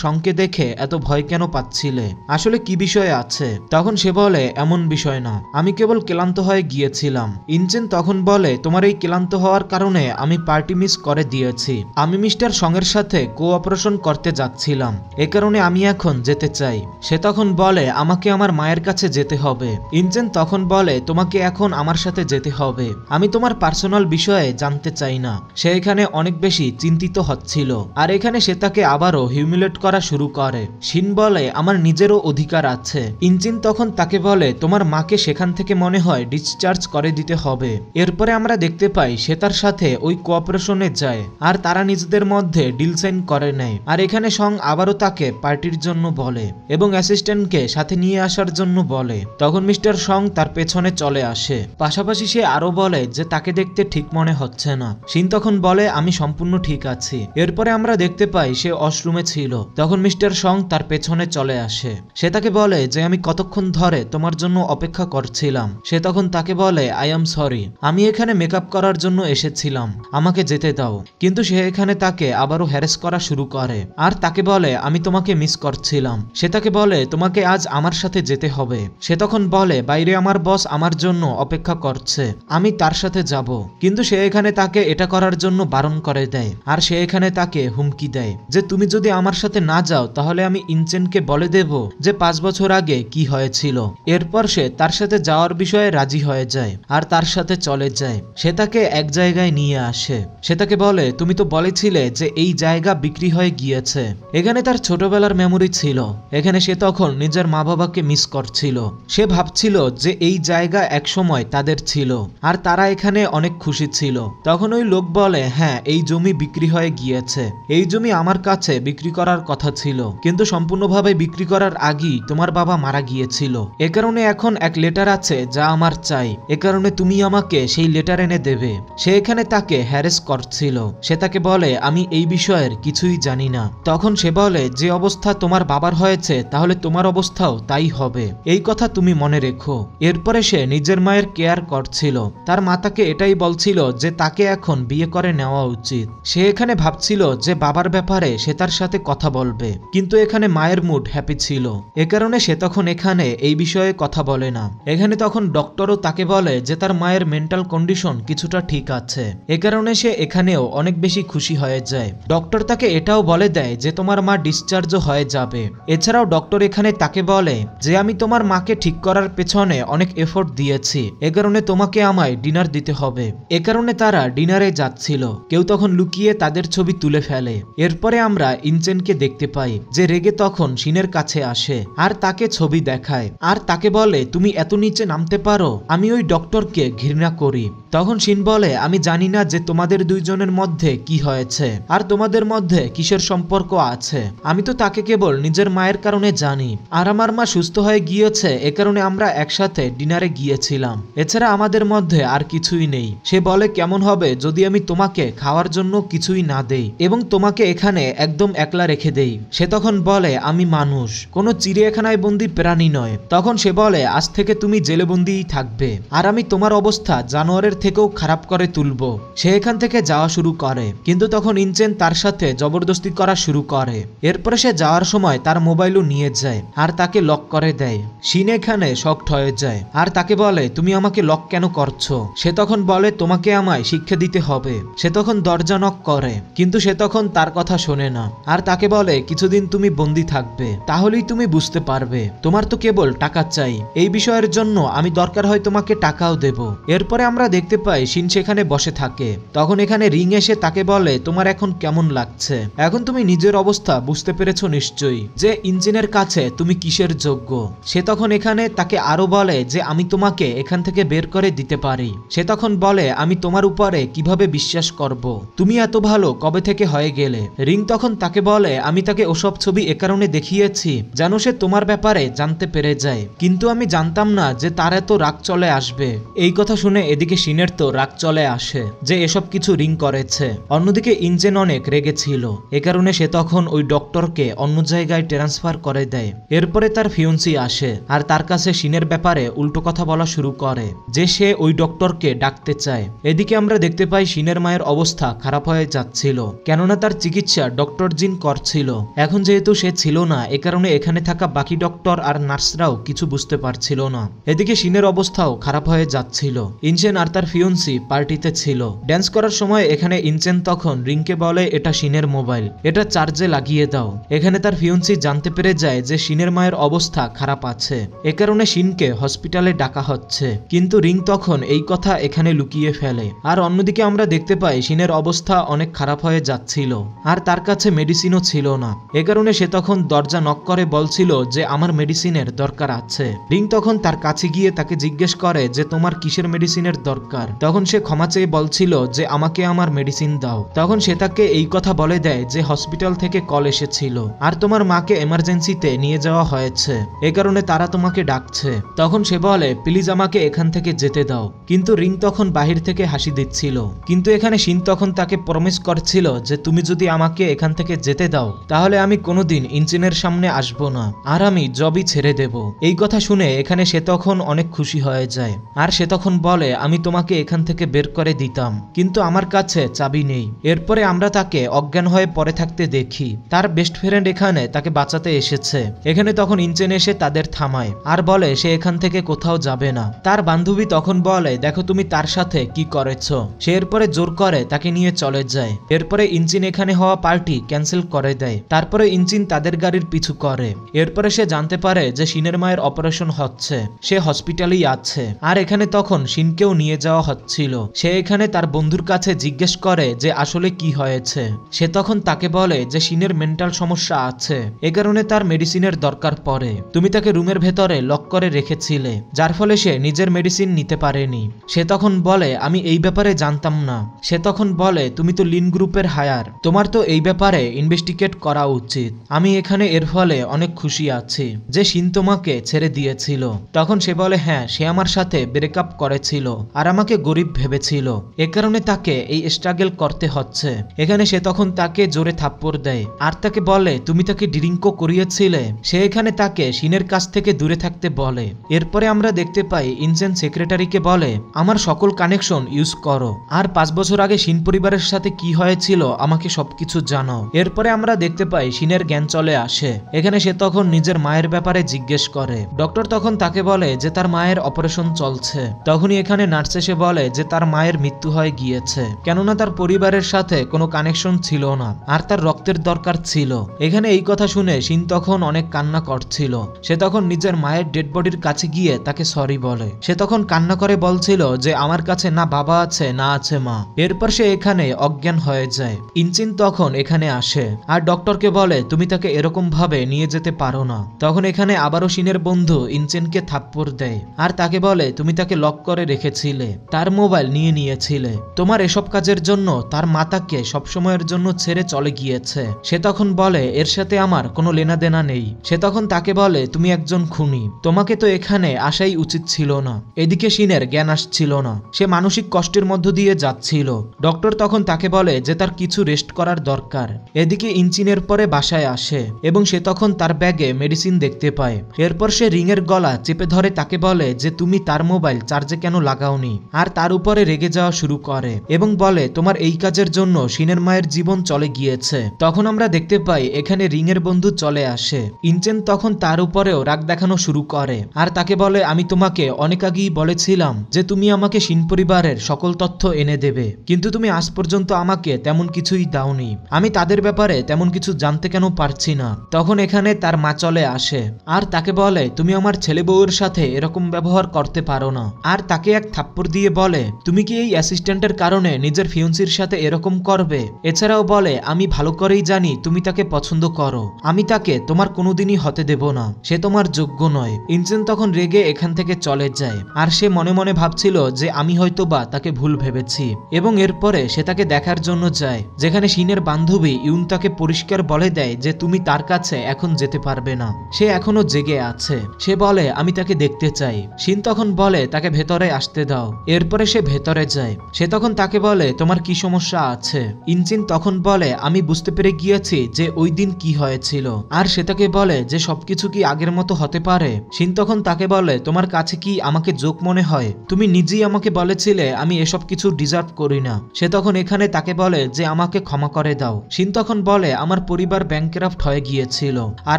Speaker 1: সংকে দেখে এত ভয় কেন পাচ্ছিলে, আসলে কি বিষয় আছে? তখন সে বলে এমন বিষয় না, আমি কেবল ক্লান্ত হয়ে গিয়েছিলাম। ইনচেন তখন বলে তোমার এই ক্লান্ত হওয়ার কারণে আমি পার্টি মিস করে দিয়েছি। আমি মিস্টার সঙ্গের সাথে কোঅপারেশন করতে যাচ্ছিলাম, এ কারণে আমি এখন যেতে চাই। সে তখন বলে আমাকে আমার মায়ের কাছে যেতে হবে। ইনচেন তখন বলে তোমাকে এখন আমার সাথে যেতে হবে, আমি তোমার পার্সোনাল বিষয়ে জানতে চাই না। সে এখানে অনেক বেশি চিন্তিত হচ্ছিল আর এখানে সে তাকে আবারও হিউমিলেট করা শুরু করে। শিন বলে আমার নিজেরও অধিকার আছে। ইনচিন তখন তাকে বলে তোমার মাকে সেখান থেকে মনে হয় ডিসচার্জ করে দিতে হবে। এরপরে আমরা দেখতে পাই সে তার সাথে ওই কোঅপারেশনে যায় আর তারা নিজেদের মধ্যে ডিল সাইন করে নেয়। আর এখানে সং আবারও তাকে পার্টির জন্য বলে এবং অ্যাসিস্ট্যান্টকে সাথে নিয়ে আসার জন্য বলে। তখন মিস্টার সং তার পেছনে চলে আসে। পাশাপাশি সে আরো বলে যে তাকে দেখতে ঠিক মনে হচ্ছে না। শিন তখন বলে আমি সম্পূর্ণ ঠিক আছি। এরপরে আমরা দেখতে পাই সে ওয়াশরুমে ছিল। তখন মিস্টার সং তার পেছনে চলে আসে। সে তাকে বলে যে আমি কতক্ষণ ধরে তোমার জন্য অপেক্ষা করছিলাম। সে তখন তাকে বলে আই এম সরি, আমি এখানে মেকআপ করার জন্য এসেছিলাম, আমাকে যেতে দাও। কিন্তু সে এখানে তাকে আবারও হ্যারাস করা শুরু করে আর তাকে বলে আমি তোমাকে মিস করছিলাম। সে তাকে বলে তোমাকে আজ আমার সাথে যেতে হবে। সে তখন বলে বাইরে আমার বস আমার জন্য অপেক্ষা করছে, আমি তার সাথে যাব। কিন্তু সে এখানে তাকে এটা করার জন্য বারণ করে দেয় আর সে এখানে তাকে হুমকি দেয় যে তুমি যদি আমার সাথে না যাও তাহলে আমি ইনচেনকে বলে দেব যে 5 বছর আগে কি হয়েছিল। এরপর সে তার সাথে যাওয়ার বিষয়ে রাজি হয়ে যায় আর তার সাথে চলে যায়। সে তাকে এক জায়গায় নিয়ে আসে। সে তাকে বলে তুমি তো বলেছিলে যে এই জায়গা বিক্রি হয়ে গিয়েছে। এখানে তার ছোটবেলার মেমোরি ছিল। এখানে সে তখন নিজের মা বাবাকে মিস করছিল। সে ভাবছিল যে এই জায়গা একসময় তাদের ছিল আর তারা এখানে অনেক খুশি ছিল। তখন ওই লোক বলে হ্যাঁ এই জমি বিক্রি হয়ে গিয়েছে, এই জমি আমার কাছে বিক্রি করার কথা ছিল কিন্তু সম্পূর্ণভাবে বিক্রি করার আগেই তোমার বাবা মারা গিয়েছিল। এ কারণে এখন এক লেটার আছে যা আমার চাই, এ কারণে তুমি আমাকে সেই লেটার এনে দেবে। সে এখানে তাকে হ্যারেস করছিল। সে তাকে বলে আমি এই বিষয়ের কিছুই জানি না। তখন সে বলে যে অবস্থা তোমার বাবার হয়েছে তাহলে তোমার অবস্থাও তাই হবে, এই কথা তুমি মনে রেখো। এরপরে সে নিজের মায়ের কেয়ার করছিল। তার মা তাকে এটাই বলছিল যে তাকে এখন বিয়ে করে নেওয়া উচিত। সে এখানে ভাবছিল যে বাবার ব্যাপারে সে তার সাথে কথা বলবে কিন্তু এখানে মায়ের মুড হ্যাপি ছিল, এ কারণে সে তখন এখানে এই বিষয়ে কথা বলে না। এখানে তখন ডক্টরও তাকে বলে যে তার মায়ের মেন্টাল কন্ডিশন কিছুটা ঠিক আছে, এ কারণে সে এখানেও অনেক বেশি খুশি হয়ে যায়। ডক্টর তাকে এটাও বলে দেয় যে তোমার মা ডিসচার্জও হয়ে যাবে। এছাড়াও ডক্টর এখানে তাকে বলে যে আমি তোমার মাকে ঠিক করার পেছনে অনেক এফোর্ট দিয়েছি, এ কারণে তোমাকে আমায় ডিনার দিতে হবে। এ কারণে তারা ডিনারে যাচ্ছিল। কেউ তখন লুকিয়ে তাদের ছবি তুলে ফেলে। এরপরে আমরা ইনচেনকে দেখতে পাই যে রেগে তখন শিনের কাছে আসে আর তাকে ছবি দেখায় আর তাকে বলে তুমি এত নিচে নামতে পারো, আমি ওই ডক্টরকে ঘৃণা করি। তখন শিন বলে আমি জানি না যে তোমাদের দুইজনের মধ্যে কি হয়েছে আর তোমাদের মধ্যে কিসের সম্পর্ক আছে, আমি তো তাকে কেবল নিজের মায়ের কারণে জানি আর আমার মা সুস্থ হয়ে গিয়েছে, এ কারণে আমরা একসাথে ডিনারে গিয়েছিলাম, এছাড়া আমাদের মধ্যে আর কিছুই নেই। সে বলে কেমন হবে যদি আমি তোমাকে খাওয়ার জন্য কিছুই না দেই এবং তোমাকে এখানে একদম একলা রেখে দেই। সে তখন বলে আমি মানুষ, কোনো চিড়িয়াখানায় বন্দি প্রাণী নয়। তখন সে বলে আজ থেকে তুমি জেলে বন্দিই থাকবে আর আমি তোমার অবস্থা জানোয়ারের থেকেও খারাপ করে তুলব। সে এখান থেকে যাওয়া শুরু করে কিন্তু তখন ইনচেন তার সাথে জবরদস্তি করা শুরু করে। এরপরে সে যাওয়ার সময় তার মোবাইলও নিয়ে যায় আর তাকে লক করে দেয়। শিন এখানে শকড হয়ে যায় আর তাকে বলে তুমি আমাকে লক কেন করছো। সে তখন বলে তোমাকে আমায় শিক্ষা পরীক্ষা দিতে হবে। সে তখন দরজা নক করে, কিন্তু সে তখন তার কথা শোনে না আর তাকে বলে কিছুদিন তুমি বন্দী থাকবে, তাহলেই তুমি বুঝতে পারবে। তোমার তো কেবল টাকা চাই, এই বিষয়ের জন্য আমি দরকার হয় তোমাকে টাকাও দেব। এরপরে আমরা দেখতে পাই শিন সেখানে বসে থাকে। তখন এখানে রিং এসে তাকে বলে তোমার এখন কেমন লাগছে? এখন তুমি নিজের অবস্থা বুঝতে পেরেছো নিশ্চয়ই, যে ইঞ্জিনের কাছে তুমি কিসের যোগ্য। সে তখন এখানে তাকে আরো বলে যে আমি তোমাকে এখান থেকে বের করে দিতে পারি। সে তখন বলে আমি তোমার উপরে কিভাবে বিশ্বাস করব, তুমি এত ভালো কবে থেকে হয়ে গেলে? রিং তখন তাকে বলে আমি তাকে ওসব ছবি এ কারণে দেখিয়েছি যেন সে তোমার ব্যাপারে জানতে পেরে যায়, কিন্তু আমি জানতাম না যে তার এত রাগ চলে আসবে। এই কথা শুনে এদিকে শিনের তো রাগ চলে আসে যে এসব কিছু রিং করেছে। অন্যদিকে ইঞ্জেন অনেক রেগেছিল, এ কারণে সে তখন ওই ডক্টরকে অন্য জায়গায় ট্রান্সফার করে দেয়। এরপরে তার ফিয়ন্সি আসে আর তার কাছে শিনের ব্যাপারে উল্টো কথা বলা শুরু করে যে সে ওই ডক্টরকে ডাকতে চায়। এদিকে আমরা দেখতে পাই শিনের মায়ের অবস্থা খারাপ হয়ে যাচ্ছিল, কেননা তার চিকিৎসা ডক্টর জিন করছিল। এখন যেহেতু সে ছিল না, এ কারণে এখানে থাকা বাকি ডক্টর আর নার্সরাও কিছু বুঝতে পারছিল না। এদিকে শিনের অবস্থাও খারাপ হয়ে যাচ্ছিল। ইনচেন আর তার ফিয়ন্সি পার্টিতে ছিল। ড্যান্স করার সময় এখানে ইনচেন তখন রিংকে বলে এটা শিনের মোবাইল, এটা চার্জে লাগিয়ে দাও। এখানে তার ফিয়ন্সি জানতে পেরে যায় যে শিনের মায়ের অবস্থা খারাপ আছে, এ কারণে শিনকে হসপিটালে ডাকা হচ্ছে, কিন্তু রিং তখন এই কথা এখানে লুকিয়ে ফেলে। আর অন্যদিকে আমরা দেখতে পাই শিনের অবস্থা অনেক খারাপ হয়ে যাচ্ছিল আর তার কাছে মেডিসিনও ছিল না। এ কারণে সে তখন দরজা নক করে বলছিল যে আমার মেডিসিনের দরকার আছে। রিং তখন তার কাছে গিয়ে তাকে জিজ্ঞেস করে যে তোমার কিসের মেডিসিনের দরকার? তখন সে ক্ষমা চেয়ে বলছিল যে আমাকে আমার মেডিসিন দাও। তখন সে তাকে এই কথা বলে দেয় যে হসপিটাল থেকে কল এসেছিল আর তোমার মাকে এমার্জেন্সিতে নিয়ে যাওয়া হয়েছে, এ কারণে তারা তোমাকে ডাকছে। তখন সে বলে প্লিজ আমাকে এখান থেকে যেতে দাও, কিন্তু রিং তখন বাহির থেকে হাসি দিচ্ছিল। কিন্তু এখানে শিন তখন তাকে প্রমিস করছিল যে তুমি যদি আমাকে এখান থেকে যেতে দাও তাহলে আমি কোনোদিন ইঞ্জিনের সামনে আসবো না আর আমি জবই ছেড়ে দেব। এই কথা শুনে এখানে সে তখন অনেক খুশি হয়ে যায় আর সে তখন বলে আমি তোমাকে এখান থেকে বের করে দিতাম, কিন্তু আমার কাছে চাবি নেই। এরপরে আমরা তাকে অজ্ঞান হয়ে পড়ে থাকতে দেখি। তার বেস্ট ফ্রেন্ড এখানে তাকে বাঁচাতে এসেছে। এখানে তখন ইঞ্চেন এসে তাদের থামায় আর বলে সে এখান থেকে কোথাও যাবে না। তার বান্ধবী তখন বলে দেখো তুমি তার সাথে কি করেছো। সে এরপরে জোর করে তাকে নিয়ে চলে যায়। এরপরে ইঞ্জিন এখানে হওয়া পার্টি ক্যান্সেল করে দেয়। তারপরে ইঞ্জিন তাদের গাড়ির পিছু করে। এরপরে সে জানতে পারে যে শিনের মায়ের অপারেশন হচ্ছে, সে হসপিটালেই আছে আর এখানে তখন শিনকেও নিয়ে যাওয়া হচ্ছিল। সে এখানে তার বন্ধুর কাছে জিজ্ঞেস করে যে আসলে কি হয়েছে। সে তখন তাকে বলে যে শিনের মেন্টাল সমস্যা আছে, এ কারণে তার মেডিসিনের দরকার পড়ে। তুমি তাকে রুমের ভেতরে লক করে রেখেছিলে, যার ফলে সে নিজের মেডিসিন নিতে পারেনি। সে তখন বলে আমি এই ব্যাপারে জানতাম না। সে তখন বলে তুমি তো লিন গ্রুপের হায়ার, তোমার তো এই ব্যাপারে ইনভেস্টিগেট করা উচিত। আমি এখানে এর ফলে অনেক খুশি আছি যে শিন তোমাকে ছেড়ে দিয়েছিল। তখন সে বলে হ্যাঁ, সে আমার সাথে ব্রেকআপ করেছিল আর আমাকে গরিব ভেবেছিল, এ কারণে তাকে এই স্ট্রাগল করতে হচ্ছে। এখানে সে তখন তাকে জোরে থাপ্পড় দেয় আর তাকে বলে তুমি তাকে ড্রিঙ্কও করিয়েছিলে। সে এখানে তাকে শিনের কাছ থেকে দূরে থাকতে বলে। এরপরে আমরা দেখতে পাই ইনচেন সেক্রেটারিকে বলে আমার সকল কানেকশন ইউজ করো আর 5 বছর আগে শিন পরিবারের সাথে কি হয়েছিল আমাকে সবকিছু জানাও। এরপরে আমরা দেখতে পাই শিনের জ্ঞান চলে আসে। এখানে সে তখন নিজের মায়ের ব্যাপারে জিজ্ঞেস করে। ডক্টর তখন তাকে বলে যে তার মায়ের অপারেশন চলছে। তখনই এখানে নার্স এসে বলে যে তার মায়ের মৃত্যু হয়ে গিয়েছে, কেননা তার পরিবারের সাথে কোনো কানেকশন ছিল না আর তার রক্তের দরকার ছিল। এখানে এই কথা শুনে শিন তখন অনেক কান্না করছিল। সে তখন নিজের মায়ের ডেড বডির কাছে গিয়ে তাকে সরি বলে। সে তখন কান্না করে বলছিল যে আমার কাছে না বাবা আছে না আছে মা। এরপর সে এখানে অজ্ঞান হয়ে যায়। ইনচিন তখন এখানে আসে আর ডক্টরকে বলে তুমি তাকে এরকম ভাবে নিয়ে যেতে পারো না। তখন এখানে আবারও শিনের বন্ধু ইনচেনকে থাপ্পড় দেয় আর তাকে বলে তুমি তাকে লক করে রেখেছিলে, তার মোবাইল নিয়ে নিয়েছিলে, তোমার এসব কাজের জন্য তার মাতাকে সবসময়ের জন্য ছেড়ে চলে গিয়েছে। সে তখন বলে এর সাথে আমার কোনো লেনাদেনা নেই। সে তখন তাকে বলে তুমি একজন খুনি, তোমাকে তো এখানে আসাই উচিত ছিল না। এদিকে শিনের জ্ঞান আসছিল না, সে মানসিক কষ্টের মধ্য দিয়ে যাচ্ছিল। ডক্টর তখন তাকে বলে যে তার কিছু রেস্ট করার দরকার। এদিকে ইনচিনের পরে বাসায় আসে এবং সে তখন তার ব্যাগে মেডিসিন দেখতে পায়। এরপর সে রিংয়ের গলা চেপে ধরে তাকে বলে যে তুমি তার মোবাইল চার্জে কেন লাগাওনি, আর তার উপরে রেগে যাওয়া শুরু করে এবং বলে তোমার এই কাজের জন্য শিনের মায়ের জীবন চলে গিয়েছে। তখন আমরা দেখতে পাই এখানে রিংয়ের বন্ধু চলে আসে। ইনচেন তখন তার উপরেও রাগ দেখানো শুরু করে আর তাকে বলে আমি তোমাকে অনেক আগেই বলেছিলাম যে তুমি আমাকে শিন পরিবারের সকল তথ্য তথ্য এনে দেবে, কিন্তু তুমি আজ পর্যন্ত আমাকে তেমন কিছুই দাওনি। আমি তাদের ব্যাপারে তেমন কিছু জানতে কেন পারছি না। তখন এখানে তার মা চলে আসে আর তাকে বলে, তুমি আমার ছেলে বউয়ের সাথে এরকম ব্যবহার করতে পারো না। আর তাকে এক থাপ্পড় দিয়ে বলে, তুমি কি এই অ্যাসিস্ট্যান্টের কারণে নিজের ফিয়ন্সির সাথে এরকম করবে? এছাড়াও বলে, আমি ভালো করেই জানি তুমি তাকে পছন্দ করো, আমি তাকে তোমার কোনোদিনই হতে দেব না, সে তোমার যোগ্য নয়। ইনচেন তখন রেগে এখান থেকে চলে যায় আর সে মনে মনে ভাবছিল যে আমি হয়তোবা তাকে ভুল ভেবেছি। এবং এরপরে সে তাকে দেখার জন্য যায়, যেখানে শিনের বান্ধবী ইউন তাকে পরিষ্কার বলে দেয় যে তুমি তার কাছে এখন যেতে পারবে না, সে এখনো জেগে আছে। সে বলে, আমি তাকে দেখতে চাই। শিন তখন বলে, তাকে ভেতরে আসতে দাও। এরপরে সে ভেতরে যায়। সে তখন তাকে বলে, তোমার কি সমস্যা আছে? ইনচিন তখন বলে, আমি বুঝতে পেরে গিয়েছি যে ওই দিন কি হয়েছিল। আর সে তাকে বলে যে সবকিছু কি আগের মতো হতে পারে? শিন তখন তাকে বলে, তোমার কাছে কি আমাকে জোক মনে হয়? তুমি নিজেই আমাকে বলেছিলে আমি এসব কিছু ডিজার্ভ করি না। সে তখন এখানে তাকে বলে যে আমাকে ক্ষমা করে দাও। শিন তখন বলে, আমার পরিবার ব্যাংকরাফট হয়ে গিয়েছিল আর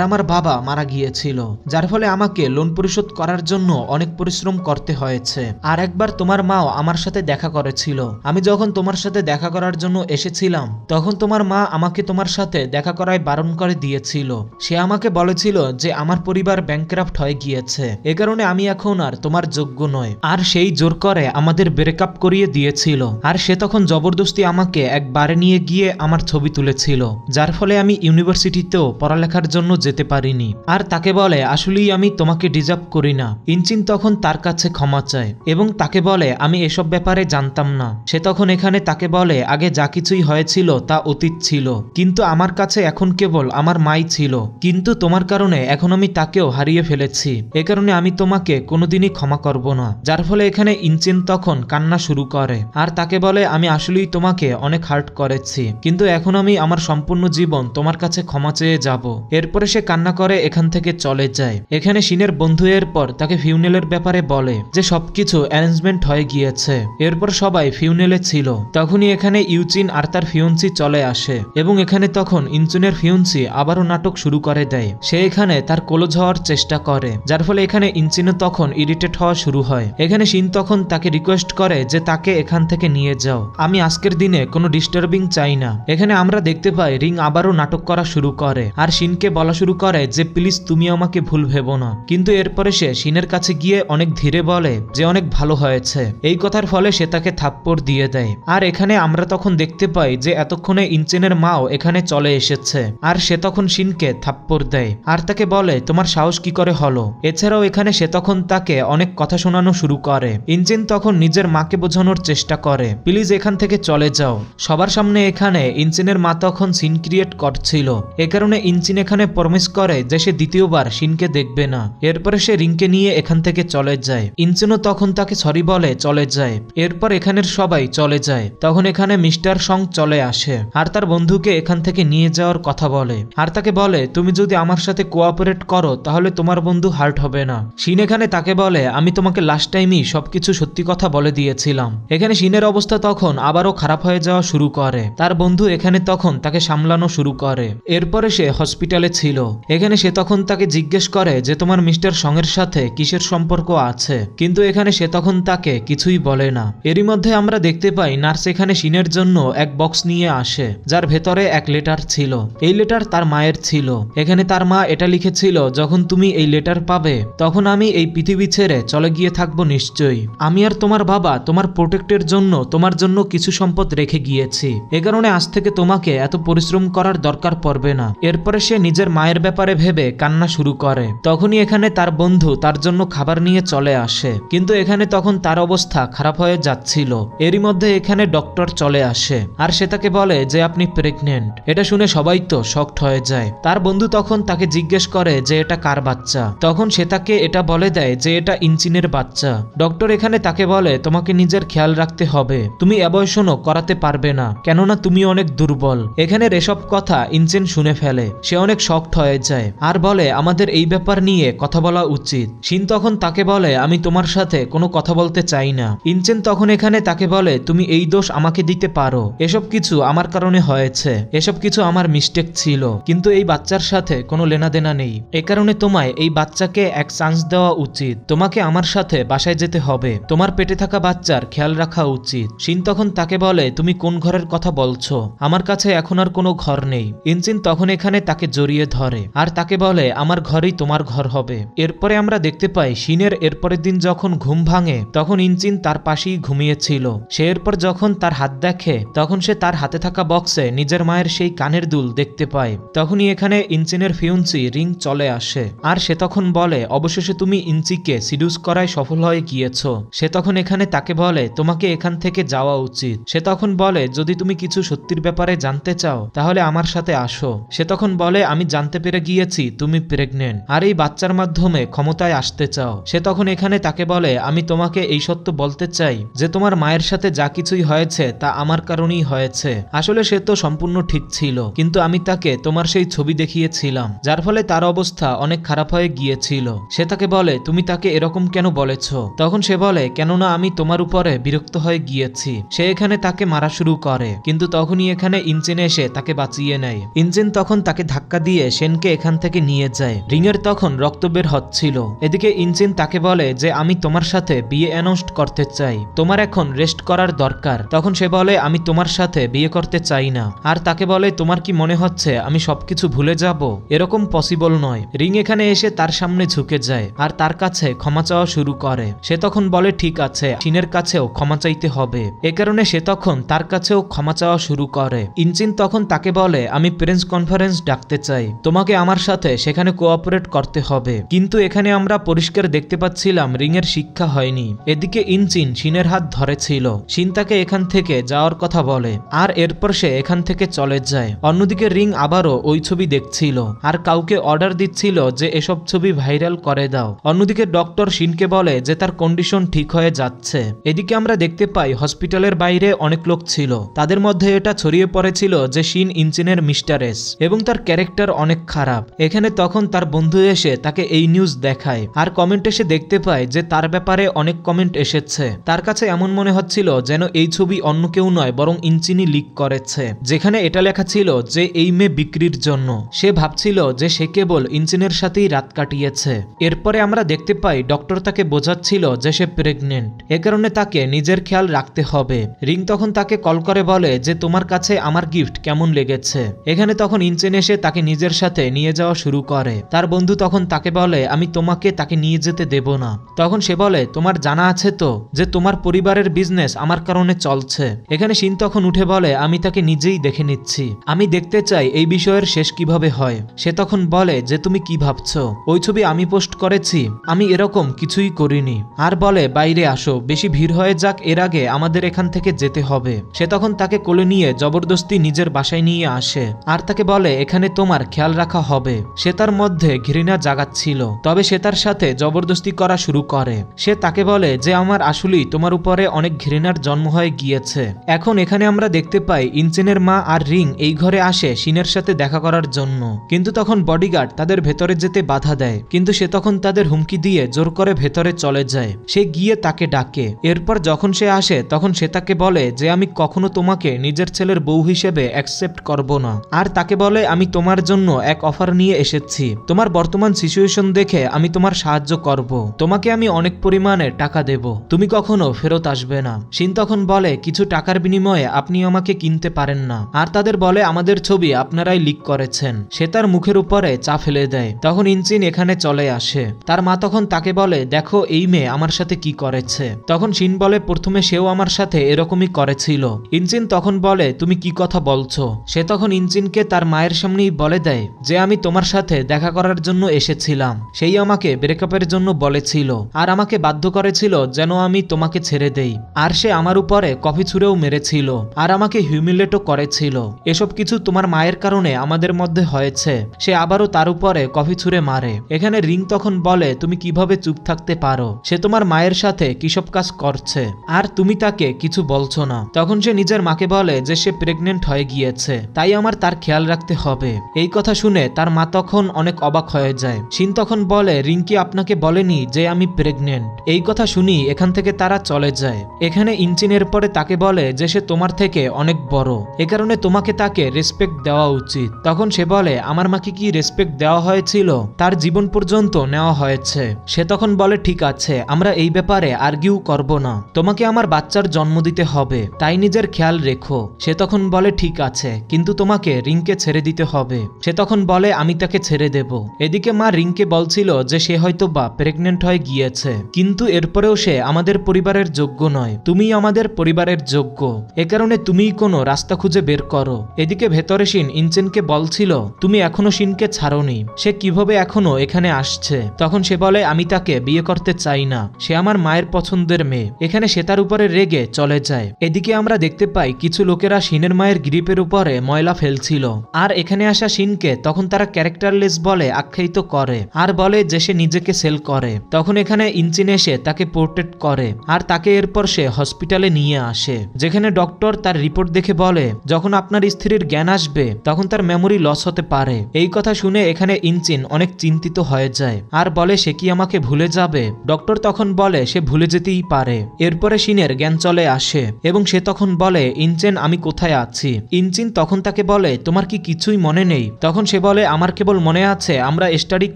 Speaker 1: আমার বাবা মারা গিয়েছিল, যার ফলে আমাকে লোন পরিশোধ করার জন্য অনেক পরিশ্রম করতে হয়েছে। আর একবার তোমার মাও আমার সাথে দেখা করেছিল। আমি যখন তোমার সাথে দেখা করার জন্য এসেছিলাম তখন তোমার মা আমাকে তোমার সাথে দেখা করায় বারণ করে দিয়েছিল। সে আমাকে বলেছিল যে আমার পরিবার ব্যাংকরাফট হয়ে গিয়েছে, এ কারণে আমি এখন আর তোমার যোগ্য নয়। আর সেই জোর করে আমাদের ব্রেকআপ করিয়ে দিয়েছিল। আর সে তখন জবরদস্তি আমাকে এক বারে নিয়ে গিয়ে আমার ছবি তুলেছিল, যার ফলে আমি ইউনিভার্সিটিতেও পড়ালেখার জন্য যেতে পারিনি। আর তাকে বলে, আসলেই আমি তোমাকে ডিজার্ভ করি না। ইনচিন তখন তার কাছে ক্ষমা চায় এবং তাকে বলে, আমি এসব ব্যাপারে জানতাম না। সে তখন এখানে তাকে বলে, আগে যা কিছুই হয়েছিল তা অতীত ছিল, কিন্তু আমার কাছে এখন কেবল আমার মাই ছিল, কিন্তু তোমার কারণে এখন আমি তাকেও হারিয়ে ফেলেছি, এ কারণে আমি তোমাকে কোনোদিনই ক্ষমা করব না। যার ফলে এখানে ইনচিন তখন কান্না শুরু করে আর তাকে বলে, আমি আসলেই তোমাকে অনেক হার্ট করেছি, কিন্তু এখন আমি আমার সম্পূর্ণ জীবন তোমার কাছে ক্ষমা চেয়ে যাব। এরপরে সে কান্না করে এখান থেকে চলে যায়। এখানে শিনের বন্ধু এরপর তাকে ফিউনেলের ব্যাপারে বলে যে সবকিছু অ্যারেঞ্জমেন্ট হয়ে গিয়েছে। এরপর সবাই ফিউনেলে ছিল। তখনই এখানে ইউচিন আর তার ফিয়ন্সি চলে আসে এবং এখানে তখন ইনচুনের ফিয়ন্সি আবারও নাটক শুরু করে দেয়। সে এখানে তার ক্লোজ হওয়ার চেষ্টা করে, যার ফলে এখানে ইনচিনও তখন ইরিটেট হওয়া শুরু হয়। এখানে শিন তখন তাকে রিকোয়েস্ট করে যে তাকে এখান থেকে নিয়ে যাও, আমি আজকের দিনে কোনো ডিস্টার্বিং চাই না। এখানে আমরা দেখতে পাই রিং আবারও নাটক করা শুরু করে আর শিনকে বলা শুরু করে যে প্লিজ তুমি আমাকে ভুল ভেবো না। কিন্তু এরপরে সে শিনের কাছে গিয়ে অনেক ধীরে বলে যে অনেক ভালো হয়েছে। এই কথার ফলে সে তাকে থাপ্পড় দিয়ে দেয়। আর এখানে আমরা তখন দেখতে পাই যে এতক্ষণে ইনচেনের মাও এখানে চলে এসেছে আর সে তখন শিনকে থাপ্পড় দেয় আর তাকে বলে, তোমার সাহস কি করে হলো? এছাড়াও এখানে সে তখন তাকে অনেক কথা শোনানো শুরু করে। ইনচেন তখন নিজের মাকে বোঝানোর চেষ্টা করে, প্লিজ এখান থেকে চলে যাও। সবার সামনে এখানে ইনচেনের মা তখন সিন ক্রিয়েট করছিল, এ কারণে ইনচিন এখানে প্রমিস করে যে সে দ্বিতীয়বার শিনকে দেখবে না। এরপরে সে রিংকে নিয়ে এখান থেকে চলে যায়। ইনচিনও তখন তাকে সরি বলে চলে যায়। এরপর এখানের সবাই চলে যায়। তখন এখানে মিস্টার সং চলে আসে আর তার বন্ধুকে এখান থেকে নিয়ে যাওয়ার কথা বলে আর তাকে বলে, তুমি যদি আমার সাথে কোঅপারেট করো তাহলে তোমার বন্ধু হার্ট হবে না। শিন এখানে তাকে বলে, আমি তোমাকে লাস্ট টাইমই সবকিছু সত্যি কথা বলে দিয়েছিলাম। এখানে শিনের অবস্থা তখন আবারও খারাপ হয়ে যাওয়া শুরু করে। তার বন্ধু এখানে তখন তাকে সামলানো শুরু করে। এরপরে সে হসপিটালে ছিল। এখানে সে তখন তাকে জিজ্ঞেস করে যে তোমার মিস্টার সঙের সাথে কিসের সম্পর্ক আছে, কিন্তু এখানে সে তখন তাকে কিছুই বলে না। এরই মধ্যে আমরা দেখতে পাই নার্স এখানে শিনের জন্য এক বক্স নিয়ে আসে, যার ভেতরে এক লেটার ছিল। এই লেটার তার মায়ের ছিল। এখানে তার মা এটা লিখেছিল, যখন তুমি এই লেটার পাবে তখন আমি এই পৃথিবী ছেড়ে চলে গিয়ে থাকবো নিশ্চয়ই। আমি আর তোমার বাবা তোমার প্রোটেক্টের জন্য তোমার জন্য কিছু সম্পদ রেখে গিয়েছি, এ কারণে আজ থেকে তোমাকে এত পরিশ্রম করার দরকার পড়বে না। এরপরে সে নিজের মায়ের ব্যাপারে ভেবে কান্না শুরু করে। তখনই এখানে তার বন্ধু তার জন্য খাবার নিয়ে চলে আসে, কিন্তু এখানে তখন তার অবস্থা খারাপ হয়ে যাচ্ছিল। এরই মধ্যে এখানে ডক্টর চলে আসে আর সে তাকে বলে যে আপনি প্রেগনেন্ট। এটা শুনে সবাই তো শকড হয়ে যায়। তার বন্ধু তখন তাকে জিজ্ঞেস করে যে এটা কার বাচ্চা। তখন সে তাকে এটা বলে দেয় যে এটা ইনচিনের বাচ্চা। ডক্টর এখানে তাকে বলে, তোমাকে নিজের খেয়াল রাখতে হবে, তুমি অ্যাবর্শনও করাতে পারবে না, কেননা তুমি অনেক দুর্বল। এখানে এসব কথা ইনচেন শুনে ফেলে। সে অনেক শকড হয়ে যায় আর বলে, আমাদের এই ব্যাপার নিয়ে কথা বলা উচিত। শিন তখন তাকে বলে, আমি তোমার সাথে কোনো কথা বলতে চাই না। ইনচেন তখন এখানে তাকে বলে, তুমি এই দোষ আমাকে দিতে পারো, এসব কিছু আমার কারণে হয়েছে, এসব কিছু আমার মিস্টেক ছিল, কিন্তু এই বাচ্চার সাথে কোনো লেনাদেনা নেই। এ কারণে তোমায় এই বাচ্চাকে এক চান্স দেওয়া উচিত। তোমাকে আমার সাথে বাসায় যেতে হবে, তোমার পেটে থাকা বাচ্চার খেয়াল রাখতে রাখা উচিত। শিন তখন তাকে বলে তুমি কোন ঘরের কথা বলছো, আমার কাছে এখন আর কোনো ঘর নেই। ইনচিন তখন এখানে তাকে জড়িয়ে ধরে আর তাকে বলে আমার ঘরই তোমার ঘর হবে। এরপরে আমরা দেখতে পাই শিনের এরপরের দিন যখন ঘুম ভাঙে তখন ইনচিন তার পাশেই ঘুমিয়েছিল। সে এরপর যখন তার হাত দেখে তখন সে তার হাতে থাকা বক্সে নিজের মায়ের সেই কানের দুল দেখতে পায়। তখনই এখানে ইনচিনের ফিউন্সি রিং চলে আসে আর সে তখন বলে অবশেষে তুমি ইনচিকে সিডিউস করায় সফল হয়ে গিয়েছ। সে তখন এখানে তাকে বলে তোমাকে এখান থেকে যাওয়া উচিত। সে তখন বলে যদি তুমি কিছু সত্যির ব্যাপারে জানতে চাও তাহলে আমার সাথে আসো। সে তখন বলে আমি জানতে পেরে গিয়েছি তুমি প্রেগনেন্ট আর এই বাচ্চার মাধ্যমে ক্ষমতায় আসতে চাও। সে তখন এখানে তাকে বলে আমি তোমাকে এই সত্য বলতে চাই যে তোমার মায়ের সাথে যা কিছুই হয়েছে তা আমার কারণেই হয়েছে। আসলে সে তো সম্পূর্ণ ঠিক ছিল, কিন্তু আমি তাকে তোমার সেই ছবি দেখিয়েছিলাম যার ফলে তার অবস্থা অনেক খারাপ হয়ে গিয়েছিল। সে তাকে বলে তুমি তাকে এরকম কেন বলেছ? তখন সে বলে কেননা আমি তোমার উপরে বিরক্ত হয়ে গিয়েছি। সে এখানে তাকে মারা শুরু করে, কিন্তু তখনই এখানে ইনচিন এসে তাকে বাঁচিয়ে নেয়। ইনচিন তখন তাকে ধাক্কা দিয়ে শেনকে এখান থেকে নিয়ে যায়। রিংয়ের তখন রক্ত বের হচ্ছিল। এদিকে ইনচিন তাকে বলে যে আমি তোমার সাথে বিয়ে অ্যানাউন্স করতে চাই, তোমার এখন রেস্ট করার দরকার। তখন সে বলে আমি তোমার সাথে বিয়ে করতে চাই না। আর তাকে বলে তোমার কি মনে হচ্ছে আমি সবকিছু ভুলে যাব? এরকম পসিবল নয়। রিং এখানে এসে তার সামনে ঝুঁকে যায় আর তার কাছে ক্ষমা চাওয়া শুরু করে। সে তখন বলে ঠিক আছে, শিনের কাছেও ক্ষমা চাইতে হবে। এ কারণে সে তখন তার কাছেও ক্ষমা চাওয়া শুরু করে। ইনচিন তখন তাকে বলে আমি প্রেস কনফারেন্স ডাকতে চাই, তোমাকে আমার সাথে সেখানে কোঅপারেট করতে হবে। কিন্তু এখানে আমরা পরিষ্কার দেখতে পাচ্ছিলাম রিং এর শিক্ষা হয়নি। এদিকে ইনচিন শিনের হাত ধরেছিল। শিন তাকে এখান থেকে যাওয়ার কথা বলে আর এরপর সে এখান থেকে চলে যায়। অন্যদিকে রিং আবারও ওই ছবি দেখছিল আর কাউকে অর্ডার দিচ্ছিল যে এসব ছবি ভাইরাল করে দাও। অন্যদিকে ডক্টর শিনকে বলে যে তার কন্ডিশন ঠিক হয়ে যাচ্ছে। এদিকে আমরা দেখতে পাই হসপিটালের বাইরে অনেক লোক ছিল, তাদের মধ্যে এটা ছড়িয়ে পড়েছিল যে শিন ইনচিনের মিস্টারেস এবং তার ক্যারেক্টার অনেক খারাপ। এখানে তখন তার বন্ধু এসে তাকে এই নিউজ দেখায় আর কমেন্ট এসে দেখতে পায় যে তার ব্যাপারে অনেক কমেন্ট এসেছে। তার কাছে এমন মনে হচ্ছিল যেন এই ছবি অন্য কেউ নয় বরং ইনচিনই লিক করেছে, যেখানে এটা লেখা ছিল যে এই মেয়ে বিক্রির জন্য। সে ভাবছিল যে সে কেবল ইনচিনের সাথেই রাত কাটিয়েছে। এরপরে আমরা দেখতে পাই ডক্টর তাকে বোঝাচ্ছিল যে সে প্রেগনেন্ট, এ কারণে তাকে নিজের খেয়াল রাখতে হবে। রিং তখন তাকে কল করে বলে যে তোমার কাছে আমার গিফট কেমন লেগেছে। এখানে তখন ইনচিন এসে তাকে নিজের সাথে নিয়ে যাওয়া শুরু করে। তার বন্ধু তখন তাকে বলে আমি তোমাকে তাকে নিয়ে যেতে দেব না। তখন সে বলে তোমার জানা আছে তো যে তোমার পরিবারের বিজনেস আমার কারণে চলছে। এখানে শিন তখন উঠে বলে আমি তাকে নিজেই দেখে নিচ্ছি, আমি দেখতে চাই এই বিষয়ের শেষ কিভাবে হয়। সে তখন বলে যে তুমি কি ভাবছো, ওই ছবি আমি পোস্ট করেছি, আমি এরকম কিছুই করিনি। আর বলে বাইরে আসো, বেশি ভিড় হয়ে যাক, এর আগে আমাদের এখান থেকে যেতে হবে। সে তখন তাকে কোলে নিয়ে জবরদস্তি নিজের বাসায় নিয়ে আসে আর তাকে বলে এখানে তোমার খেয়াল রাখা হবে। সে তার মধ্যে ঘৃণা জাগাচ্ছিল, তবে সে তার সাথে জবরদস্তি করা শুরু করে। সে তাকে বলে যে আমার আসলেই তোমার উপরে অনেক ঘৃণার জন্ম হয়ে গিয়েছে। এখন এখানে আমরা দেখতে পাই ইনচিনের মা আর রিং এই ঘরে আসে শিনের সাথে দেখা করার জন্য, কিন্তু তখন বডিগার্ড তাদের ভেতরে যেতে বাধা দেয়, কিন্তু সে তখন তাদের হুমকি দিয়ে জোর করে ভেতরে চলে যায়। সে গিয়ে তাকে ডাকে। এরপর যখন সে আসে তখন সে তাকে বলে যে আমি কখনো তোমাকে নিজের ছেলের বউ হিসেবে অ্যাকসেপ্ট করব না। আর তাকে বলে আমি তোমার জন্য এক অফার নিয়ে এসেছি, তোমার বর্তমান সিচুয়েশন দেখে আমি তোমার সাহায্য করব, তোমাকে আমি অনেক পরিমাণে টাকা দেব, তুমি কখনো ফেরত আসবে না। শিন তখন বলে কিছু টাকার বিনিময়ে আপনি আমাকে কিনতে পারেন না। আর তাদের বলে আমাদের ছবি আপনারাই লিক করেছেন। সে তার মুখের উপরে চা ফেলে দেয়। তখন ইনচিন এখানে চলে আসে। তার মা তখন তাকে বলে দেখো এই মেয়ে আমার সাথে কি করেছে। তখন শিন বলে প্রথমে সেও আমার সাথে এরকমই করেছিল। ইনচিন তখন বলে তুমি কি কথা বলছো। সে তখন ইনচিনকে তার মায়ের সামনেই বলে দেয় যে আমি তোমার সাথে দেখা করার জন্য এসেছিলাম, সেই আমাকে ব্রেকআপের জন্য বলেছিল আর আমাকে বাধ্য করেছিল যেন আমি তোমাকে ছেড়ে দেই। আর সে আমার উপরে কফি ছুঁড়েও মেরেছিল আর আমাকে হিউমিলেটও করেছিল। এসব কিছু তোমার মায়ের কারণে আমাদের মধ্যে হয়েছে। সে আবারও তার উপরে কফি ছুঁড়ে মারে। এখানে রিং তখন বলে তুমি কিভাবে চুপ থাকতে পারো, সে তোমার মায়ের সাথে কিসব কাজ করছে আর তুমি তাকে কিছু বলছো না। তখন সে নিজের মাকে বলে যে সে প্রেগনেন্ট হয়ে গিয়েছে, তাই আমার তার খেয়াল রাখতে হবে। এই কথা শুনে তার মা তখন অনেক অবাক হয়ে যায়। শিন তখন বলে রিং কি আপনাকে বলেনি যে আমি প্রেগনেন্ট। এই কথা শুনি এখান থেকে তারা চলে যায়। এখানে ইনচিনের পরে তাকে বলে যে সে তোমার থেকে অনেক বড়, এ কারণে তোমাকে তাকে রেসপেক্ট দেওয়া উচিত। তখন সে বলে আমার মাকে কি রেসপেক্ট দেওয়া হয়েছিল, তার জীবন পর্যন্ত নেওয়া হয়েছে। সে তখন বলে ঠিক আছে আমরা এই ব্যাপারে আর্গিউ করব না, তোমাকে তোমাকে আমার বাচ্চার জন্ম দিতে হবে, তাই নিজের খেয়াল রেখো। সে তখন বলে ঠিক আছে, কিন্তু তোমাকে রিংকে ছেড়ে দিতে হবে। সে তখন বলে আমি তাকে ছেড়ে দেব। এদিকে মা রিংকে বলছিল যে সে হয়তো বা প্রেগনেন্ট হয়ে গিয়েছে, কিন্তু এরপরেও সে আমাদের পরিবারের যোগ্য নয়, তুমি আমাদের পরিবারের যোগ্য, এ কারণে তুমিই কোনো রাস্তা খুঁজে বের করো। এদিকে ভেতরে শিন ইনচেনকে বলছিল তুমি এখনো শিনকে ছাড়োনি, সে কিভাবে এখনো এখানে আসছে। তখন সে বলে আমি তাকে বিয়ে করতে চাই না, সে আমার মায়ের পছন্দের মেয়ে। এখানে সে তার উপরে রেগে চলে যায়। এদিকে আমরা দেখতে পাই কিছু লোকেরা শিনের মায়ের গ্রিপের উপরে ময়লা ফেলছিল, আর এখানে আসা শিনকে তখন তারা ক্যারেক্টারলেস বলে আখ্যায়িত করে আর বলে যে সে নিজেকে সেল করে। তখন এখানে ইনচিন এসে তাকে পোর্ট্রেট করে আর তাকে এরপর সে হসপিটালে নিয়ে আসে, যেখানে ডক্টর তার রিপোর্ট দেখে বলে যখন আপনার স্ত্রীর জ্ঞান আসবে তখন তার মেমোরি লস হতে পারে। এই কথা শুনে এখানে ইনচিন অনেক চিন্তিত হয়ে যায় আর বলে সে কি আমাকে ভুলে যাবে। ডক্টর তখন বলে সে ভুলে যেতেই পারে। এরপরে শিনের জ্ঞান চলে আসে এবং সে তখন বলে ইনচেন আমি কোথায় আছি। ইনচিন তখন তাকে বলে তোমার কি কিছুই মনে নেই? তখন সে বলে আমার কেবল মনে আছে আমরা স্টাডি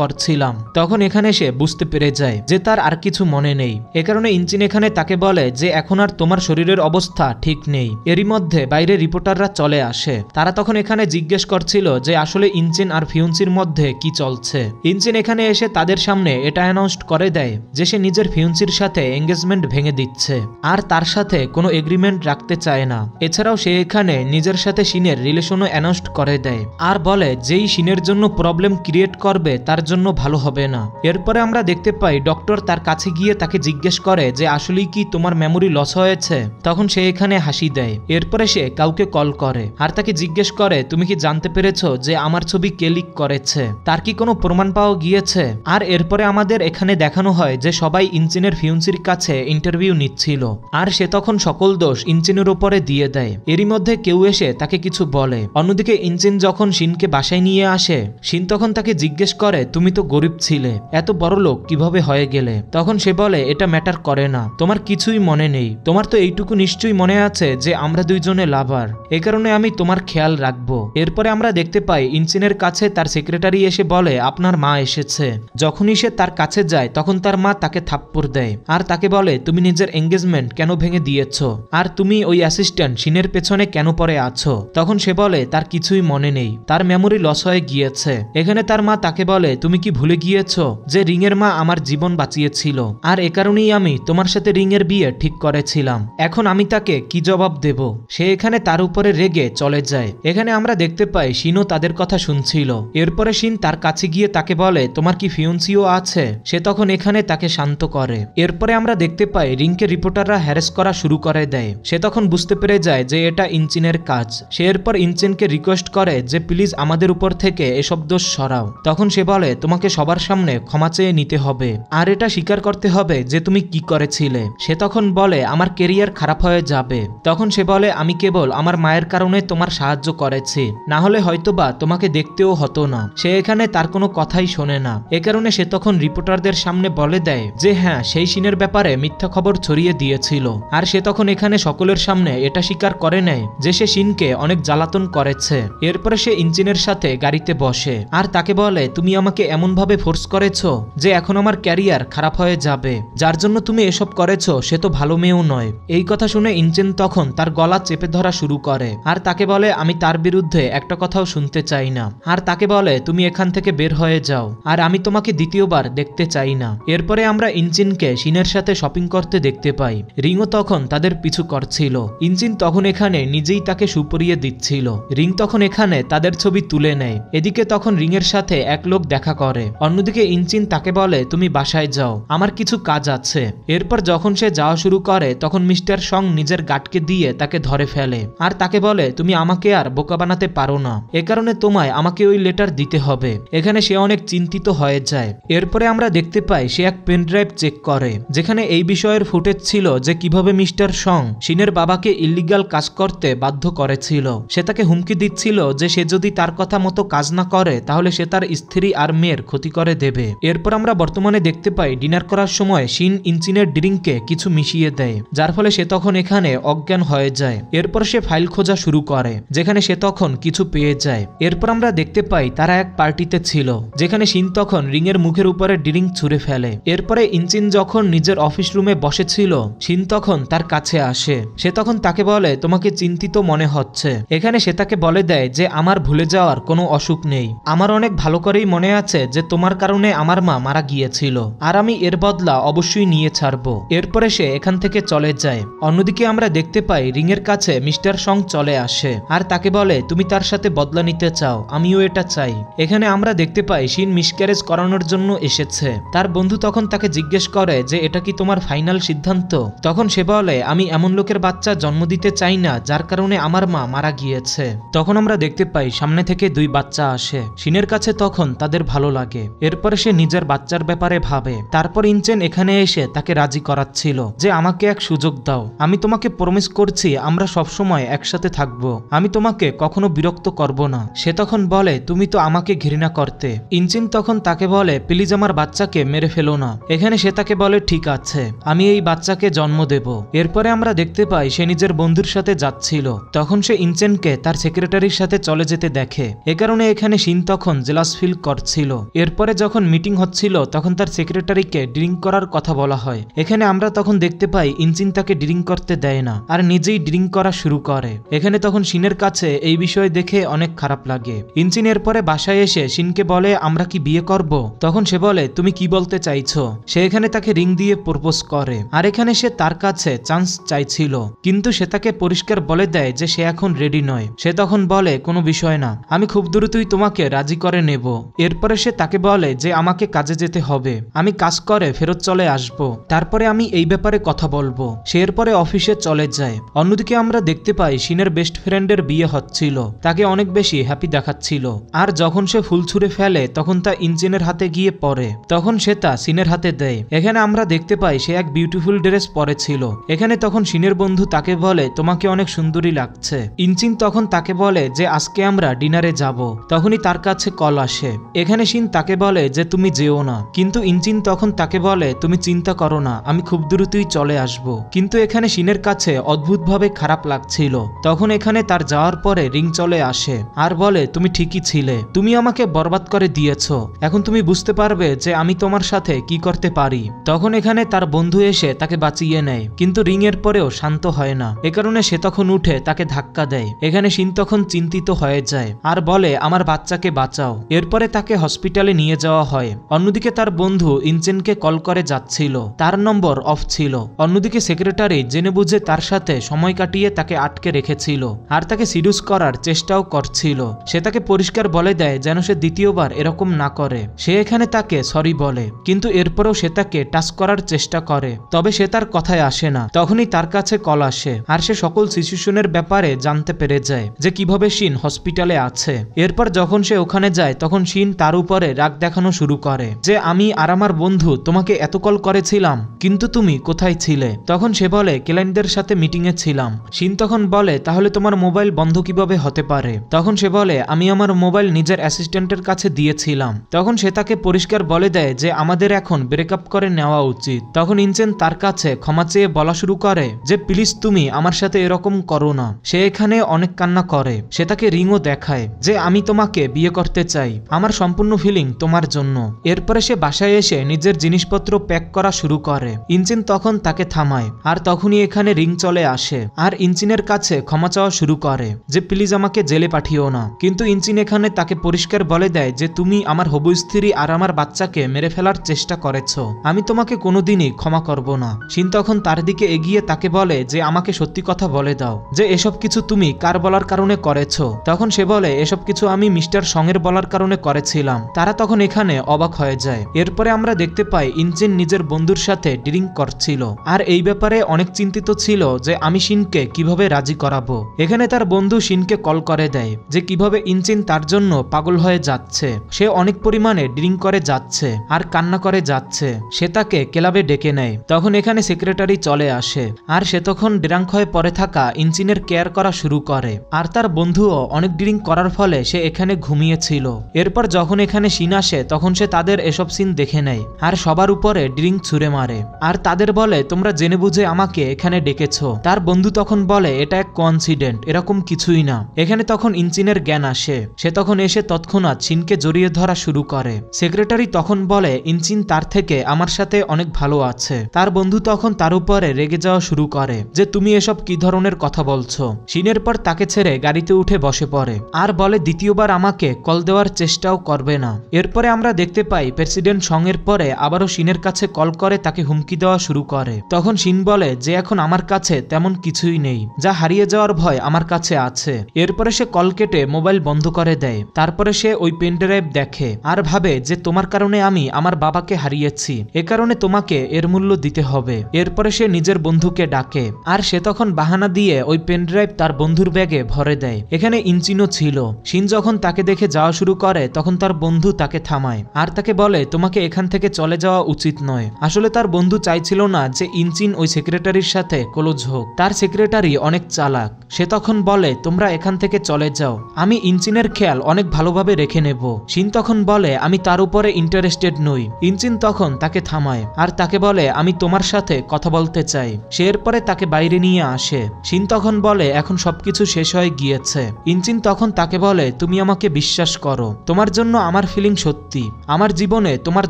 Speaker 1: করছিলাম। তখন এখানে সে বুঝতে পেরে যায় যে তার আর কিছু মনে নেই। এ কারণে ইনচিন এখানে তাকে বলে যে এখন আর তোমার শরীরের অবস্থা ঠিক নেই। এরই মধ্যে বাইরে রিপোর্টাররা চলে আসে। তারা তখন এখানে জিজ্ঞেস করছিল যে আসলে ইনচিন আর ফিউন্সির মধ্যে কি চলছে। ইনচিন এখানে এসে তাদের সামনে এটা অ্যানাউন্স করে দেয় যে সে নিজের ফিউন্সির সাথে এঙ্গেজমেন্ট ভেঙে দিচ্ছে আর তার সাথে কোনো এগ্রিমেন্ট রাখতে চায় না। এছাড়াও সে এখানে নিজের সাথে শিনের রিলেশনও অ্যানাউন্স করে দেয় আর বলে যেই শিনের জন্য প্রবলেম ক্রিয়েট করবে তার জন্য ভালো হবে না। এরপরে আমরা দেখতে পাই ডক্টর তার কাছে গিয়ে তাকে জিজ্ঞেস করে যে আসলেই কি তোমার মেমোরি লস হয়েছে। তখন সে এখানে হাসি দেয়। এরপরে সে কাউকে কল করে আর তাকে জিজ্ঞেস করে তুমি কি জানতে পেরেছো যে আমার ছবি কে লিক করেছে, তার কি কোনো প্রমাণ পাওয়া গিয়েছে। আর এরপরে আমাদের এখানে দেখানো হয় যে সবাই ইনচিনের ফিউন্সির কাছে ইন্টারভিউ নিচ্ছিল আর সে তখন সকল দোষ ইনচিনের উপরে দিয়ে দেয়। এরই মধ্যে কেউ এসে তাকে কিছু বলে। অন্যদিকে ইনচিন যখন শিনকে বাসায় নিয়ে আসে শিন তখন তাকে জিজ্ঞেস করে তুমি তো গরিব ছিলে, এত বড় লোক কিভাবে হয়ে গেলে। তখন সে বলে এটা ম্যাটার করে না, তোমার কিছুই মনে নেই, তোমার তো এইটুকু নিশ্চয়ই মনে আছে যে আমরা দুইজনে লাভার, এ কারণে আমি তোমার খেয়াল রাখবো। এরপরে আমরা দেখতে পাই ইনচিনের কাছে তার সেক্রেটারি এসে বলে আপনার মা এসেছে। যখনই সে তার কাছে যায় তখন তার মা তাকে থাপ্পড় দেয় আর তাকে বলে তুমি নিজের এঙ্গেজমেন্ট কেন ভেঙে দিয়েছ আর তুমি ওই অ্যাসিস্ট্যান্ট শিনের পেছনে কেন পড়ে আছো। তখন সে বলে তার কিছুই মনে নেই, তার মেমোরি লস হয়ে গিয়েছে। এখানে তার মা তাকে বলে তুমি কি ভুলে গিয়েছো যে রিংয়ের মা আমার জীবন বাঁচিয়েছিল আর এ কারণেই আমি তোমার সাথে রিংয়ের বিয়ে ঠিক করেছিলাম, এখন আমি তাকে কি জবাব দেব। সে এখানে তার উপরে রেগে চলে যায়। এখানে আমরা দেখতে পাই শিনও তাদের কথা শুনছিল। এরপরে শিন তার কাছে গিয়ে তাকে বলে তোমার কি ফিয়ন্সিও আছে। সে তখন এখানে তাকে শান্ত করে। এরপরে আমরা দেখতে পাই রিংকে রিপোর্টাররা হ্যারাস করা শুরু করে দেয়। সে তখন বুঝতে পেরে যায় যে এটা ইনচিনের কাজ। সে এরপর ইনচিনকে রিকোয়েস্ট করে যে প্লিজ আমাদের উপর থেকে এসব দোষ সরাও। তখন সে বলে তোমাকে সবার সামনে ক্ষমা চেয়ে নিতে হবে আর এটা স্বীকার করতে হবে যে তুমি কি করেছিলে। সে তখন বলে আমার কেরিয়ার খারাপ হয়ে যাবে। তখন সে বলে আমি কেবল আমার মায়ের কারণে তোমার সাহায্য করেছি, না হলে হয়তোবা তোমাকে দেখতেও হতো না। সে এখানে তার কোনো কথাই শোনে না। এ কারণে সে তখন রিপোর্টারদের সামনে বলে দেয় যে হ্যাঁ সেই শিনের ব্যাপারে মিথ্যা খবর ছড়িয়ে দিয়েছিল। আর সে তখন এখানে সকলের সামনে এটা স্বীকার করে নেয় যে সে শিনকে অনেক জ্বালাতন করেছে। এরপরে সে ইনচিনের সাথে গাড়িতে বসে আর তাকে বলে তুমি আমাকে এমন ভাবে ফোর্স করেছো যে এখন আমার ক্যারিয়ার খারাপ হয়ে যাবে, যার জন্য তুমি এসব করেছো সে তো ভালো মেয়েও নয়। এই কথা শুনে ইনচিন তখন তার গলা চেপে ধরা শুরু করে আর তাকে বলে আমি তার বিরুদ্ধে একটা কথাও শুনতে চাই না। আর তাকে বলে তুমি এখান থেকে বের হয়ে যাও আর আমি তোমাকে দ্বিতীয়বার দেখতে চাই না। এরপরে আমরা ইনচিনকে শিনের সাথে শপিং করতে দেখতে পাই। রিংও তখন তাদের পিছু করছিল। ইনচিন তখন এখানে নিজেই তাকে সুপরিয়ে দিচ্ছিল। রিং তখন এখানে তাদের ছবি তুলে নেয়। এদিকে তখন রিংয়ের সাথে এক লোক দেখা করে। অন্যদিকে ইনচিন তাকে বলে তুমি বাসায় যাও, আমার কিছু কাজ আছে। এরপর যখন সে যাওয়া শুরু করে তখন মিস্টার সং নিজের গাটকে দিয়ে তাকে ধরে ফেলে আর তাকে বলে তুমি আমাকে আর বোকা বানাতে পারো না, এ কারণে তোমায় আমাকে ওই লেটার দিতে হবে। এখানে সে অনেক চিন্তিত হয়ে যায়। এরপরে আমরা দেখতে পাই সে এক পেন ড্রাইভ চেক করে যেখানে এই বিষয়ের ফুটেজ ছিল যে কিভাবে মিস্টার সং শিনের বাবাকে ইল্লিগাল কাজ করতে বাধ্য করেছিল। সে তাকে হুমকি দিচ্ছিল যে সে যদি তার কথা মতো কাজ না করে তাহলে সে তার স্ত্রী আর মেয়ের ক্ষতি করে দেবে। এরপর আমরা বর্তমানে দেখতে পাই ডিনার করার সময় শিন ইনচিনের ড্রিঙ্কে কিছু মিশিয়ে দেয়, যার ফলে সে তখন এখানে অজ্ঞান হয়ে যায়। এরপর সে ফাইল খোঁজা শুরু করে যেখানে সে তখন কিছু পেয়ে যায়। এরপর আমরা দেখতে পাই তারা এক পার্টিতে ছিল যেখানে শিন তখন রিংয়ের মুখের উপরে ড্রিঙ্ক ছুঁড়ে ফেলে। এরপরে ইনচিন যখন নিজের অফিস রুমে বসেছিল শিন তখন তার কাছে আসে। সে তখন তাকে বলে তোমাকে চিন্তিত মনে হচ্ছে। এখানে সে তাকে বলে দেয় যে আমার ভুলে যাওয়ার কোনো অসুখ নেই, আমার অনেক ভালো করেই মনে আছে যে তোমার কারণে আমার মা মারা গিয়েছিল, আর আমি এর বদলা অবশ্যই নিয়ে ছাড়বো। এরপরে সে এখান থেকে চলে যায়। অন্যদিকে আমরা দেখতে পাই রিং এর কাছে মিস্টার সং চলে আসে আর তাকে বলে তুমি তার সাথে বদলা নিতে চাও, আমিও এটা চাই। এখানে আমরা দেখতে পাই শিন মিসক্যারেজ করানোর জন্য এসেছে। তার বন্ধু তখন তাকে জিজ্ঞেস করে যে এটা কি তোমার ফাইনাল সিদ্ধান্ত? তখন সে বলে আমি এমন লোকের বাচ্চা জন্ম দিতে চাই না যার কারণে আমার মা মারা গিয়েছে। তখন আমরা দেখতে পাই সামনে থেকে দুই বাচ্চা আসে। শিনের কাছে তখন তাদের ভালো লাগে। এরপরে সে নিজের বাচ্চার ব্যাপারে ভাবে। তারপর ইনচেন এখানে এসে তাকে রাজি করাচ্ছিল যে আমাকে এক সুযোগ দাও, আমি তোমাকে প্রমিস করছি আমরা সবসময় একসাথে থাকবো, আমি তোমাকে কখনো বিরক্ত করব না। সে তখন বলে তুমি তো আমাকে ঘৃণা করতে। ইনচেন তখন তাকে বলে প্লিজ আমার বাচ্চাকে মেরে ফেলো না। এখানে সে তাকে বলে ঠিক আছে, আমি এই বাচ্চাকে জন্ম দেব। এরপরে আমরা দেখতে পাই সে নিজের বন্ধুর সাথে যাচ্ছিল। তখন সে ইনচেনকে তার সেক্রেটারির সাথে চলে যেতে দেখে। এ কারণে এখানে শিন তখন জেলাস ফিল করছিল। এরপরে যখন মিটিং হচ্ছিল তখন তার সেক্রেটারিকে ড্রিঙ্ক করার কথা বলা হয়। এখানে আমরা তখন দেখতে পাই ইনচিন তাকে ড্রিঙ্ক করতে দেয় না আর নিজেই ড্রিঙ্ক করা শুরু করে। এখানে তখন শিনের কাছে এই বিষয় দেখে অনেক খারাপ লাগে। ইনচিন এরপরে বাসায় এসে শিনকে বলে আমরা কি বিয়ে করব? তখন সে বলে তুমি কি বলতে চাইছো? সে এখানে তাকে রিং দিয়ে প্রপোজ করে আর এখানে সে তার কাছে চান্স চাইছিল, কিন্তু সে তাকে পরিষ্কার বলে দেয় যে সে এখন রেডি নয়। সে তখন বলে কোনো বিষয় না, আমি খুব দ্রুতই তোমাকে রাজি করে নেব। এরপরে সে তাকে বলে যে আমাকে কাজে যেতে হবে, আমি কাজ করে ফেরত চলে আসব, তারপরে আমি এই ব্যাপারে কথা বলবো। সে এরপরে অফিসে চলে যায়। অন্যদিকে আমরা দেখতে পাই শিনের বেস্ট ফ্রেন্ডের বিয়ে হচ্ছিল, তাকে অনেক বেশি হ্যাপি দেখাচ্ছিল। আর যখন সে ফুল ছুঁড়ে ফেলে তখন তা ইনচিনের হাতে গিয়ে পড়ে। তখন সে তা শিনের হাতে দেয়। এখানে আমরা দেখতে পাই সে এক বিউটিফুল ড্রেস পরেছিল। এখানে তখন শিনের বন্ধু তাকে বলে তোমাকে অনেক সুন্দরী লাগছে। ইনচিন তখন তাকে বলে যে আজকে আমরা ডিনারে যাব। তখনই তার কাছে কল আসে। এখানে শিন তাকে বলে যে তুমি যেও না, কিন্তু ইনচিন তখন তাকে বলে তুমি চিন্তা করো না, আমি খুব দ্রুতই চলে আসব। কিন্তু এখানে শিনের কাছে অদ্ভুতভাবে খারাপ লাগছিল। তখন এখানে তার যাওয়ার পরে রিং চলে আসে আর বলে তুমি ঠিকই ছিলে, তুমি আমাকে বরবাদ করে দিয়েছো, এখন তুমি বুঝতে পারবে যে আমি তোমার সাথে কি করতে পারি। তখন এখানে তার বন্ধু এসে তাকে বাঁচিয়ে নেয়, কিন্তু রিং এর পরেও শান্ত হয় না। এ কারণে সে তখন উঠে তাকে ধাক্কা দেয়। এখানে শিন তখন চিন্তিত হয়ে যায় আর বলে আমার বাচ্চাকে বাঁচাও। এরপরে তাকে হসপিটালে নিয়ে যাওয়া হয়। অন্যদিকে তার বন্ধু ইনচেনকে কল করে যাচ্ছিল, তার নম্বর অফ ছিল। অন্যদিকে সেক্রেটারি জেনে বুঝে তার সাথে সময় কাটিয়ে তাকে আটকে রেখেছিল আর তাকে সিডিউস করার চেষ্টাও করছিল। সে তাকে পরিষ্কার বলে দেয় যেন সে দ্বিতীয়বার এরকম না করে। সে এখানে তাকে সরি বলে, কিন্তু এরপরেও সে তাকে টাচ করার চেষ্টা করে, তবে সে তার কথায় আসে না। তখনই তার কাছে কল আসে আর সে সকল সিচুয়েশনের ব্যাপারে জানতে পেরে যায় যে কিভাবে শিন হসপিটালে আছে। এরপর যখন সে ওখানে যায় তখন শিন তার উপরে রাগ দেখানো শুরু করে যে আমি আর আমার বন্ধু তোমাকে এত কল করেছিলাম, কিন্তু তুমি কোথায় ছিলে? তখন সে বলে ক্লায়েন্টদের সাথে মিটিং এ ছিলাম। শিন তখন বলে তাহলে তোমার মোবাইল বন্ধ কিভাবে হতে পারে? তখন সে বলে আমি আমার মোবাইল নিজের অ্যাসিস্ট্যান্টের কাছে দিয়েছিলাম। তখন সে তাকে পরিষ্কার বলে দেয় যে আমাদের এখন ব্রেকআপ করে নেওয়া উচিত। তখন ইনচেন তার কাছে ক্ষমা চেয়ে বলা শুরু করে যে প্লিজ তুমি আমার সাথে এরকম করো না। সে এখানে অনেক কান্না করে। সে তাকে রিংও দেখায় যে আমি তোমাকে বিয়ে করতে চাই, আমার সম্পূর্ণ ফিলিং তোমার জন্য। এরপরে সে বাসায় এসে নিজের জিনিসপত্র প্যাক করা শুরু করে। ইনচিন তখন তাকে থামায় আর তখনই এখানে রিং চলে আসে আর ইনচিনের কাছে ক্ষমা চাওয়া শুরু করে যে প্লিজ আমাকে জেলে পাঠিও না। কিন্তু ইনচিন এখানে তাকে পরিষ্কার বলে দেয় যে তুমি আমার হবু স্ত্রী আর আমার বাচ্চাকে মেরে ফেলার চেষ্টা করেছো, আমি তোমাকে কোনোদিনই ক্ষমা করব না। শিন তখন তার দিকে এগিয়ে তাকে বলে যে আমাকে সত্যি কথা বলে দাও যে এসব কিছু তুমি কার বলার কারণে করেছো? তখন সে বলে এসব কিছু আমি মিস্টার সঙের বলার কারণে করেছিলাম। তারা তখন এখানে অবাক হয়ে যায়। এরপরে আমরা দেখতে পাই ইনচিন নিজের বন্ধুর সাথে ড্রিঙ্ক করছিল আর এই ব্যাপারে অনেক চিন্তিত ছিল যে আমি শিনকে কিভাবে রাজি করাবো। এখানে তার বন্ধু শিনকে কল করে দেয় যে কিভাবে ইনচিন তার জন্য পাগল হয়ে যাচ্ছে, সে অনেক পরিমাণে ড্রিঙ্ক করে যাচ্ছে আর কান্না করে যাচ্ছে। সে তাকে ক্লাবে ডেকে নেয়। তখন এখানে সেক্রেটারি চলে আসে আর সে তখন ড্রাঙ্ক হয়ে পড়ে থাকা ইনচিনের কেয়ার করা শুরু করে। আর তার বন্ধুও অনেক ড্রিঙ্ক করার ফলে সে এখানে ঘুমিয়েছিল। এরপর যখন এখানে শিন আসে তখন সে তাদের এসব সিন দেখে নেয় আর সবার উপরে ড্রিঙ্ক ছুঁড়ে মারে আর তাদের বলে তোমরা জেনে বুঝে আমাকে এখানে ডেকেছো। তার বন্ধু তখন বলে এটা এক কোইন্সিডেন্ট, এরকম কিছুই না। এখানে তখন ইনচিনের জ্ঞান আসে। সে তখন এসে তৎক্ষণাৎ শিনকে জড়িয়ে ধরা শুরু করে। সেক্রেটারি তখন বলে ইনচিন তার থেকে আমার সাথে অনেক ভালো আছে। তার বন্ধু তখন তার উপরে রেগে যাওয়া শুরু করে যে তুমি এসব কি ধরনের কথা বলছো। শিনের পর তাকে ছেড়ে গাড়িতে উঠে বসে পড়ে আর বলে দ্বিতীয়বার আমাকে কল দেওয়ার চেষ্টাও করবে না। এরপরে আমরা দেখতে পাই প্রেসিডেন্ট সং এর পরে আবারও শিনের কাছে কল করে তাকে হুমকি দেওয়া শুরু করে। তখন শিন বলে যে এখন আমার কাছে তেমন কিছুই নেই, যা হারিয়ে যাওয়ার ভয় আমার কাছে আছে। এরপরে সে কল কেটে মোবাইল বন্ধ করে দেয়। তারপরে সে ওই পেন ড্রাইভ দেখে আর ভাবে যে তোমার কারণে আমি আমার বাবাকে হারিয়েছি, এ কারণে তোমাকে এর মূল্য দিতে হবে। এরপরে সে নিজের বন্ধুকে ডাকে আর সে তখন বাহানা দিয়ে ওই পেন ড্রাইভ তার বন্ধুর ব্যাগে ভরে দেয়। এখানে ইঞ্জিনও ছিল। শিন যখন তাকে দেখে যাওয়া শুরু করে তখন তার বন্ধু তাকে থামায় আর তাকে বলে তোমাকে এখান থেকে চলে যাওয়া উচিত নয়। আসলে তার বন্ধু চাইছিল না যে ইঞ্জিন ওই সেক্রেটারির সাথে ক্লোজ হোক। তার সেক্রেটারি অনেক চালাক। সে তখন বলে তোমরা এখান থেকে চলে যাও, আমি ইঞ্জিনের খেয়াল অনেক ভালোভাবে রেখে নেব। শিন তখন বলে আমি তার উপরে ইন্টারেস্টেড নই। ইঞ্জিন তখন তাকে থামায় আর তাকে বলে আমি তোমার সাথে কথা বলতে চাই। সে এরপরে তাকে বাইরে নিয়ে আসে। শিন তখন বলে এখন সবকিছু শেষ হয়ে গিয়েছে। ইঞ্জিন তখন তাকে বলে তুমি আমাকে বিশ্বাস করো, তোমার জন্য আমার ফিলিং সত্যি, আমার জীবনে তোমার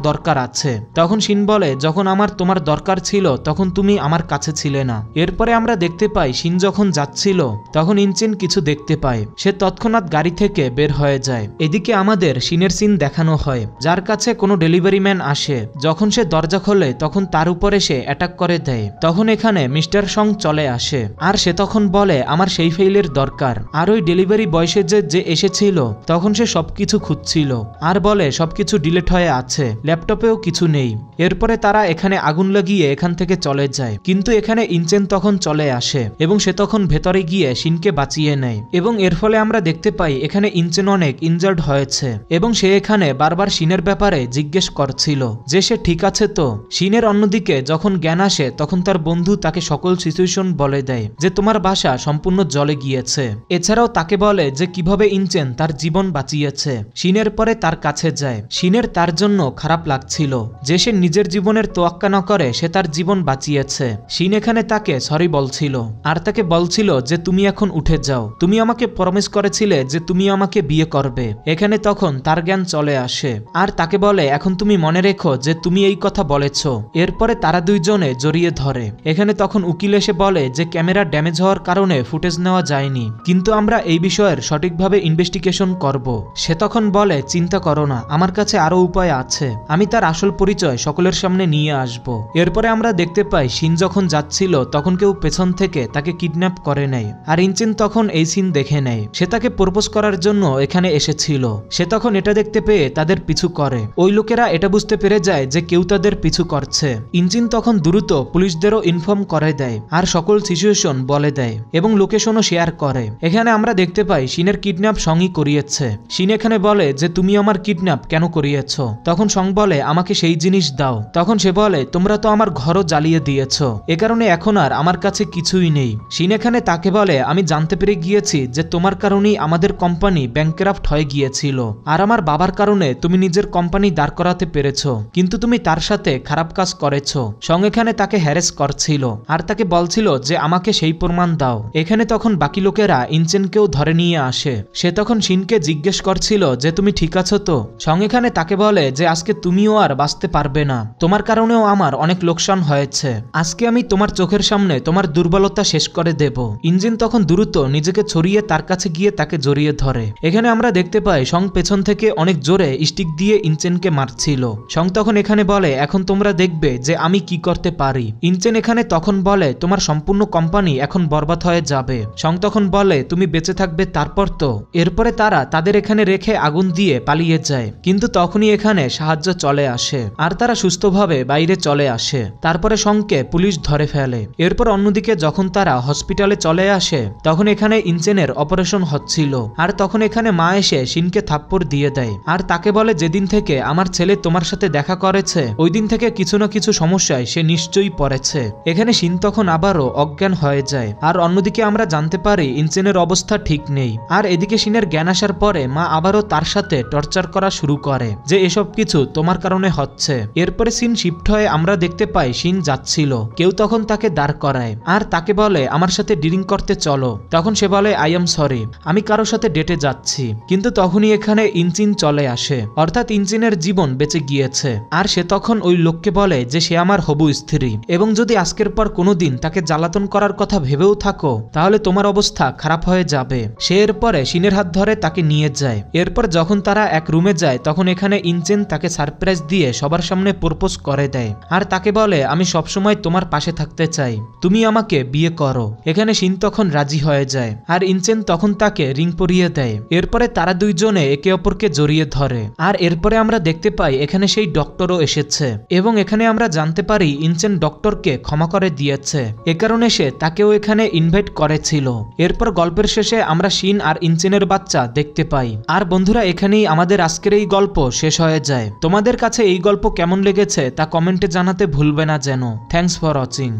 Speaker 1: দরকার আছে। তখন শিন বলে যখন আমার তোমার দরকার ছিল তখন তুমি আমার কাছে ছিলে না। এরপরে আমরা দেখতে পাই শিন যখন যাচ্ছিল তখন ইঞ্জিন কিছু দেখতে পায়। সে তৎক্ষণাৎ গাড়ি থেকে বের হয়ে যায়। এদিকে আমাদের শিনের সিন দেখানো হয় যার কাছে কোনো ডেলিভারি ম্যান আসে। যখন সে দরজা খোলে তখন তার উপরে সে অ্যাটাক করে দেয়। তখন এখানে মিস্টার সং চলে আসে আর সে তখন বলে আমার সেই ফাইলের দরকার। আর ওই ডেলিভারি বয়সে যে এসেছিল তখন সে সবকিছু খুঁজছিল আর বলে সবকিছু ডিলিট হয়ে আছে, ল্যাপটপেও কিছু নেই। এরপরে তারা এখানে আগুন লাগিয়ে এখান থেকে চলে যায়। কিন্তু এখানে ইঞ্জিন তখন চলে আসে এবং সে তখন ভেতরে গিয়ে শিনকে বাঁচিয়ে নেয় এবং এর ফলে আমরা দেখতে পাই এখানে ইঞ্জিন অনেক ইনজার্ড হয়েছে এবং সে এখানে বারবার শিনের ব্যাপারে জিজ্ঞেস করছিল যে সে ঠিক আছে তো। শিনের অন্যদিকে যখন জ্ঞান আসে তখন তার বন্ধু তাকে সকল সিচুয়েশন বলে দেয় যে তোমার বাসা সম্পূর্ণ জলে গিয়েছে। এছাড়াও তাকে বলে যে কিভাবে ইঞ্জিন তার জীবন বাঁচিয়েছে। শিনের পরে তার কাছে যায়। শিনের তার জন্য খারাপ লাগছিল যে সে নিজের জীবনের তোয়াক্কা না করে সে তার জীবন বাঁচিয়েছে। শিন এখানে তাকে সরি বলছিল আর তাকে বলছিল যে তুমি এখন উঠে যাও, তুমি আমাকে প্রমিস করেছিলে যে তুমি আমাকে বিয়ে করবে। এখানে তখন তার জ্ঞান চলে আসে আর তাকে বলে এখন তুমি মনে রেখো যে তুমি এই কথা বলেছ। এরপরে তারা দুইজনে জড়িয়ে ধরে। এখানে তখন উকিল এসে বলে যে ক্যামেরা ড্যামেজ হওয়ার কারণে ফুটেজ নেওয়া যায়নি, কিন্তু আমরা এই বিষয়ের সঠিকভাবে ইনভেস্টিগেশন করব। সে তখন বলে চিন্তা করো না, আমার কাছে আরো উপায় আছে, আমি তার আসল পরিচয় সকলের সামনে নিয়ে আসব। এরপরে আমরা দেখতে পাই শিন যখন যাচ্ছিল তখন কেউ পেছন থেকে তাকে কিডন্যাপ করে নেয় আর ইঞ্জিন তখন এই সিন দেখে নেয়। সে তাকে প্রপোজ করার জন্য এখানে এসেছিল। সে তখন এটা দেখতে পেয়ে তাদের পিছু করে। ওই লোকেরা এটা বুঝতে পেরে যায় যে কেউ তাদের পিছু করছে। ইঞ্জিন তখন দ্রুত পুলিশদেরও ইনফর্ম করে দেয় আর সকল সিচুয়েশন বলে দেয় এবং লোকেশনও শেয়ার করে। এখানে আমরা দেখতে পাই শিনের কিডন্যাপ সঙ্গই করিয়েছে। শিন এখানে বলে যে তুমি আমার কিডন্যাপ কেন করিয়েছ? তখন সং বলে আমাকে সেই জিনিস দাও। তখন সে বলে তোমরা তো আমার ঘরও জ্বালিয়ে দিয়েছ, এ কারণে এখন আর আমার কাছে কিছুই নেই। শিন এখানে তাকে বলে আমি জানতে পেরে গিয়েছি যে তোমার কারণেই আমাদের কোম্পানি ব্যাংকরাফট হয়ে গিয়েছিল আর আমার বাবার কারণে তুমি নিজের কোম্পানি দাঁড় করাতে পেরেছ, কিন্তু তুমি তার সাথে খারাপ কাজ করেছ। সং এখানে তাকে হ্যারেস করছিল আর তাকে বলছিল যে আমাকে সেই প্রমাণ দাও। এখানে তখন বাকি লোকেরা ইঞ্জিনকেও ধরে নিয়ে আসে। সে তখন শিনকে জিজ্ঞেস করছিল যে তুমি ঠিক আছো তো? সং এখানে তাকে বলে যে আজকে তুমিও আর বাঁচতে পারবে না, তোমার কারণেও আমার অনেক লোকসান হয়েছে, আজকে আমি তোমার চোখের সামনে তোমার দুর্বলতা শেষ করে দেব। ইঞ্জিন তখন দ্রুত নিজেকে ছড়িয়ে তার কাছে গিয়ে তাকে জড়িয়ে ধরে। এখানে আমরা দেখতে পাই সং পেছন থেকে অনেক জোরে স্টিক দিয়ে ইঞ্জিনকে মারছিল। সং তখন এখানে বলে এখন তোমরা দেখবে যে আমি কি করতে পারি। ইঞ্জিন এখানে তখন বলে তোমার সম্পূর্ণ কোম্পানি এখন বরবাদ হয়ে যাবে। সং তখন বলে তুমি বেঁচে থাকবে তারপর তো। এরপরে তারা তাদের এখানে রেখে আগুন দিয়ে পালিয়ে যায়, কিন্তু তখনই এখানে সাহায্য চলে আসে আর তারা সুস্থভাবে বাইরে চলে আসে। তারপরে সংকে পুলিশ ধরে ফেলে। এরপর অন্যদিকে যখন তারা হসপিটালে চলে আসে তখন এখানে ইঞ্জিনের অপারেশন হচ্ছিল আর তখন এখানে মা এসে শিনকে থাপ্পড় দিয়ে দেয় আর তাকে বলে যেদিন থেকে আমার ছেলে তোমার সাথে দেখা করেছে ওই দিন থেকে কিছু না কিছু সমস্যায় সে নিশ্চয়ই পড়েছে। এখানে শিন তখন আবারও অজ্ঞান হয়ে যায় আর অন্যদিকে আমরা জানতে পারি ইঞ্জিনের অবস্থা ঠিক নেই। আর এদিকে শিনের জ্ঞান আসার পরে মা আবারও তার সাথে টর্চার করা শুরু করে যে এসব কিছু তোমার কারণে হচ্ছে। এরপরে সিন শিফট হয়ে আমরা দেখতে পাই শিন যাচ্ছিল, কেউ তখন তাকে দাঁড় করায় আর তাকে বলে আমার সাথে ড্রিঙ্ক করতে চলো। তখন সে বলে আই এম সরি, আমি কারোর সাথে ডেটে যাচ্ছি। কিন্তু তখনই এখানে ইঞ্জিন চলে আসে, অর্থাৎ ইঞ্জিনের জীবন বেঁচে গিয়েছে আর সে তখন ওই লোককে বলে যে সে আমার হবু স্ত্রী। স্ত্রী, এবং যদি আজকের পর কোনোদিন তাকে জ্বালাতন করার কথা ভেবেও থাকো তাহলে তোমার অবস্থা খারাপ হয়ে যাবে। সে এরপরে শিনের হাত ধরে তাকে নিয়ে যায়। এরপর যখন তারা এক রুমে যায় তখন এখানে ইনচেন তাকে সারপ্রাইজ দিয়ে সবার সামনে প্রপোজ করে দেয় আর তাকে বলে, আমি সবসময় তোমার পাশে থাকতে চাই, তুমি আমাকে বিয়ে করো। এখানে শিন তখন রাজি হয়ে যায় আর ইনচেন তখন তাকে রিং পরিয়ে দেয়। এরপরে তারা দুইজনে একে অপরকে জড়িয়ে ধরে আর এরপরে আমরা দেখতে পাই এখানে সেই ডক্টরও এসেছে এবং এখানে আমরা জানতে পারি ইনচেন ডক্টরকে ক্ষমা করে দিয়েছে, এ কারণে সে তাকেও এখানে ইনভাইট করেছিল। এরপর গল্পের শেষে আমরা শিন আর ইনচেনের বাচ্চা দেখতে পাই। আর বন্ধুরা, এখানেই আমাদের আজকের এই গল্প শেষ হয়ে যায়। তোমাদের কাছে এই গল্প কেমন লেগেছে তা কমেন্টে জানাতে ভুলবে না যেন। Thanks for watching.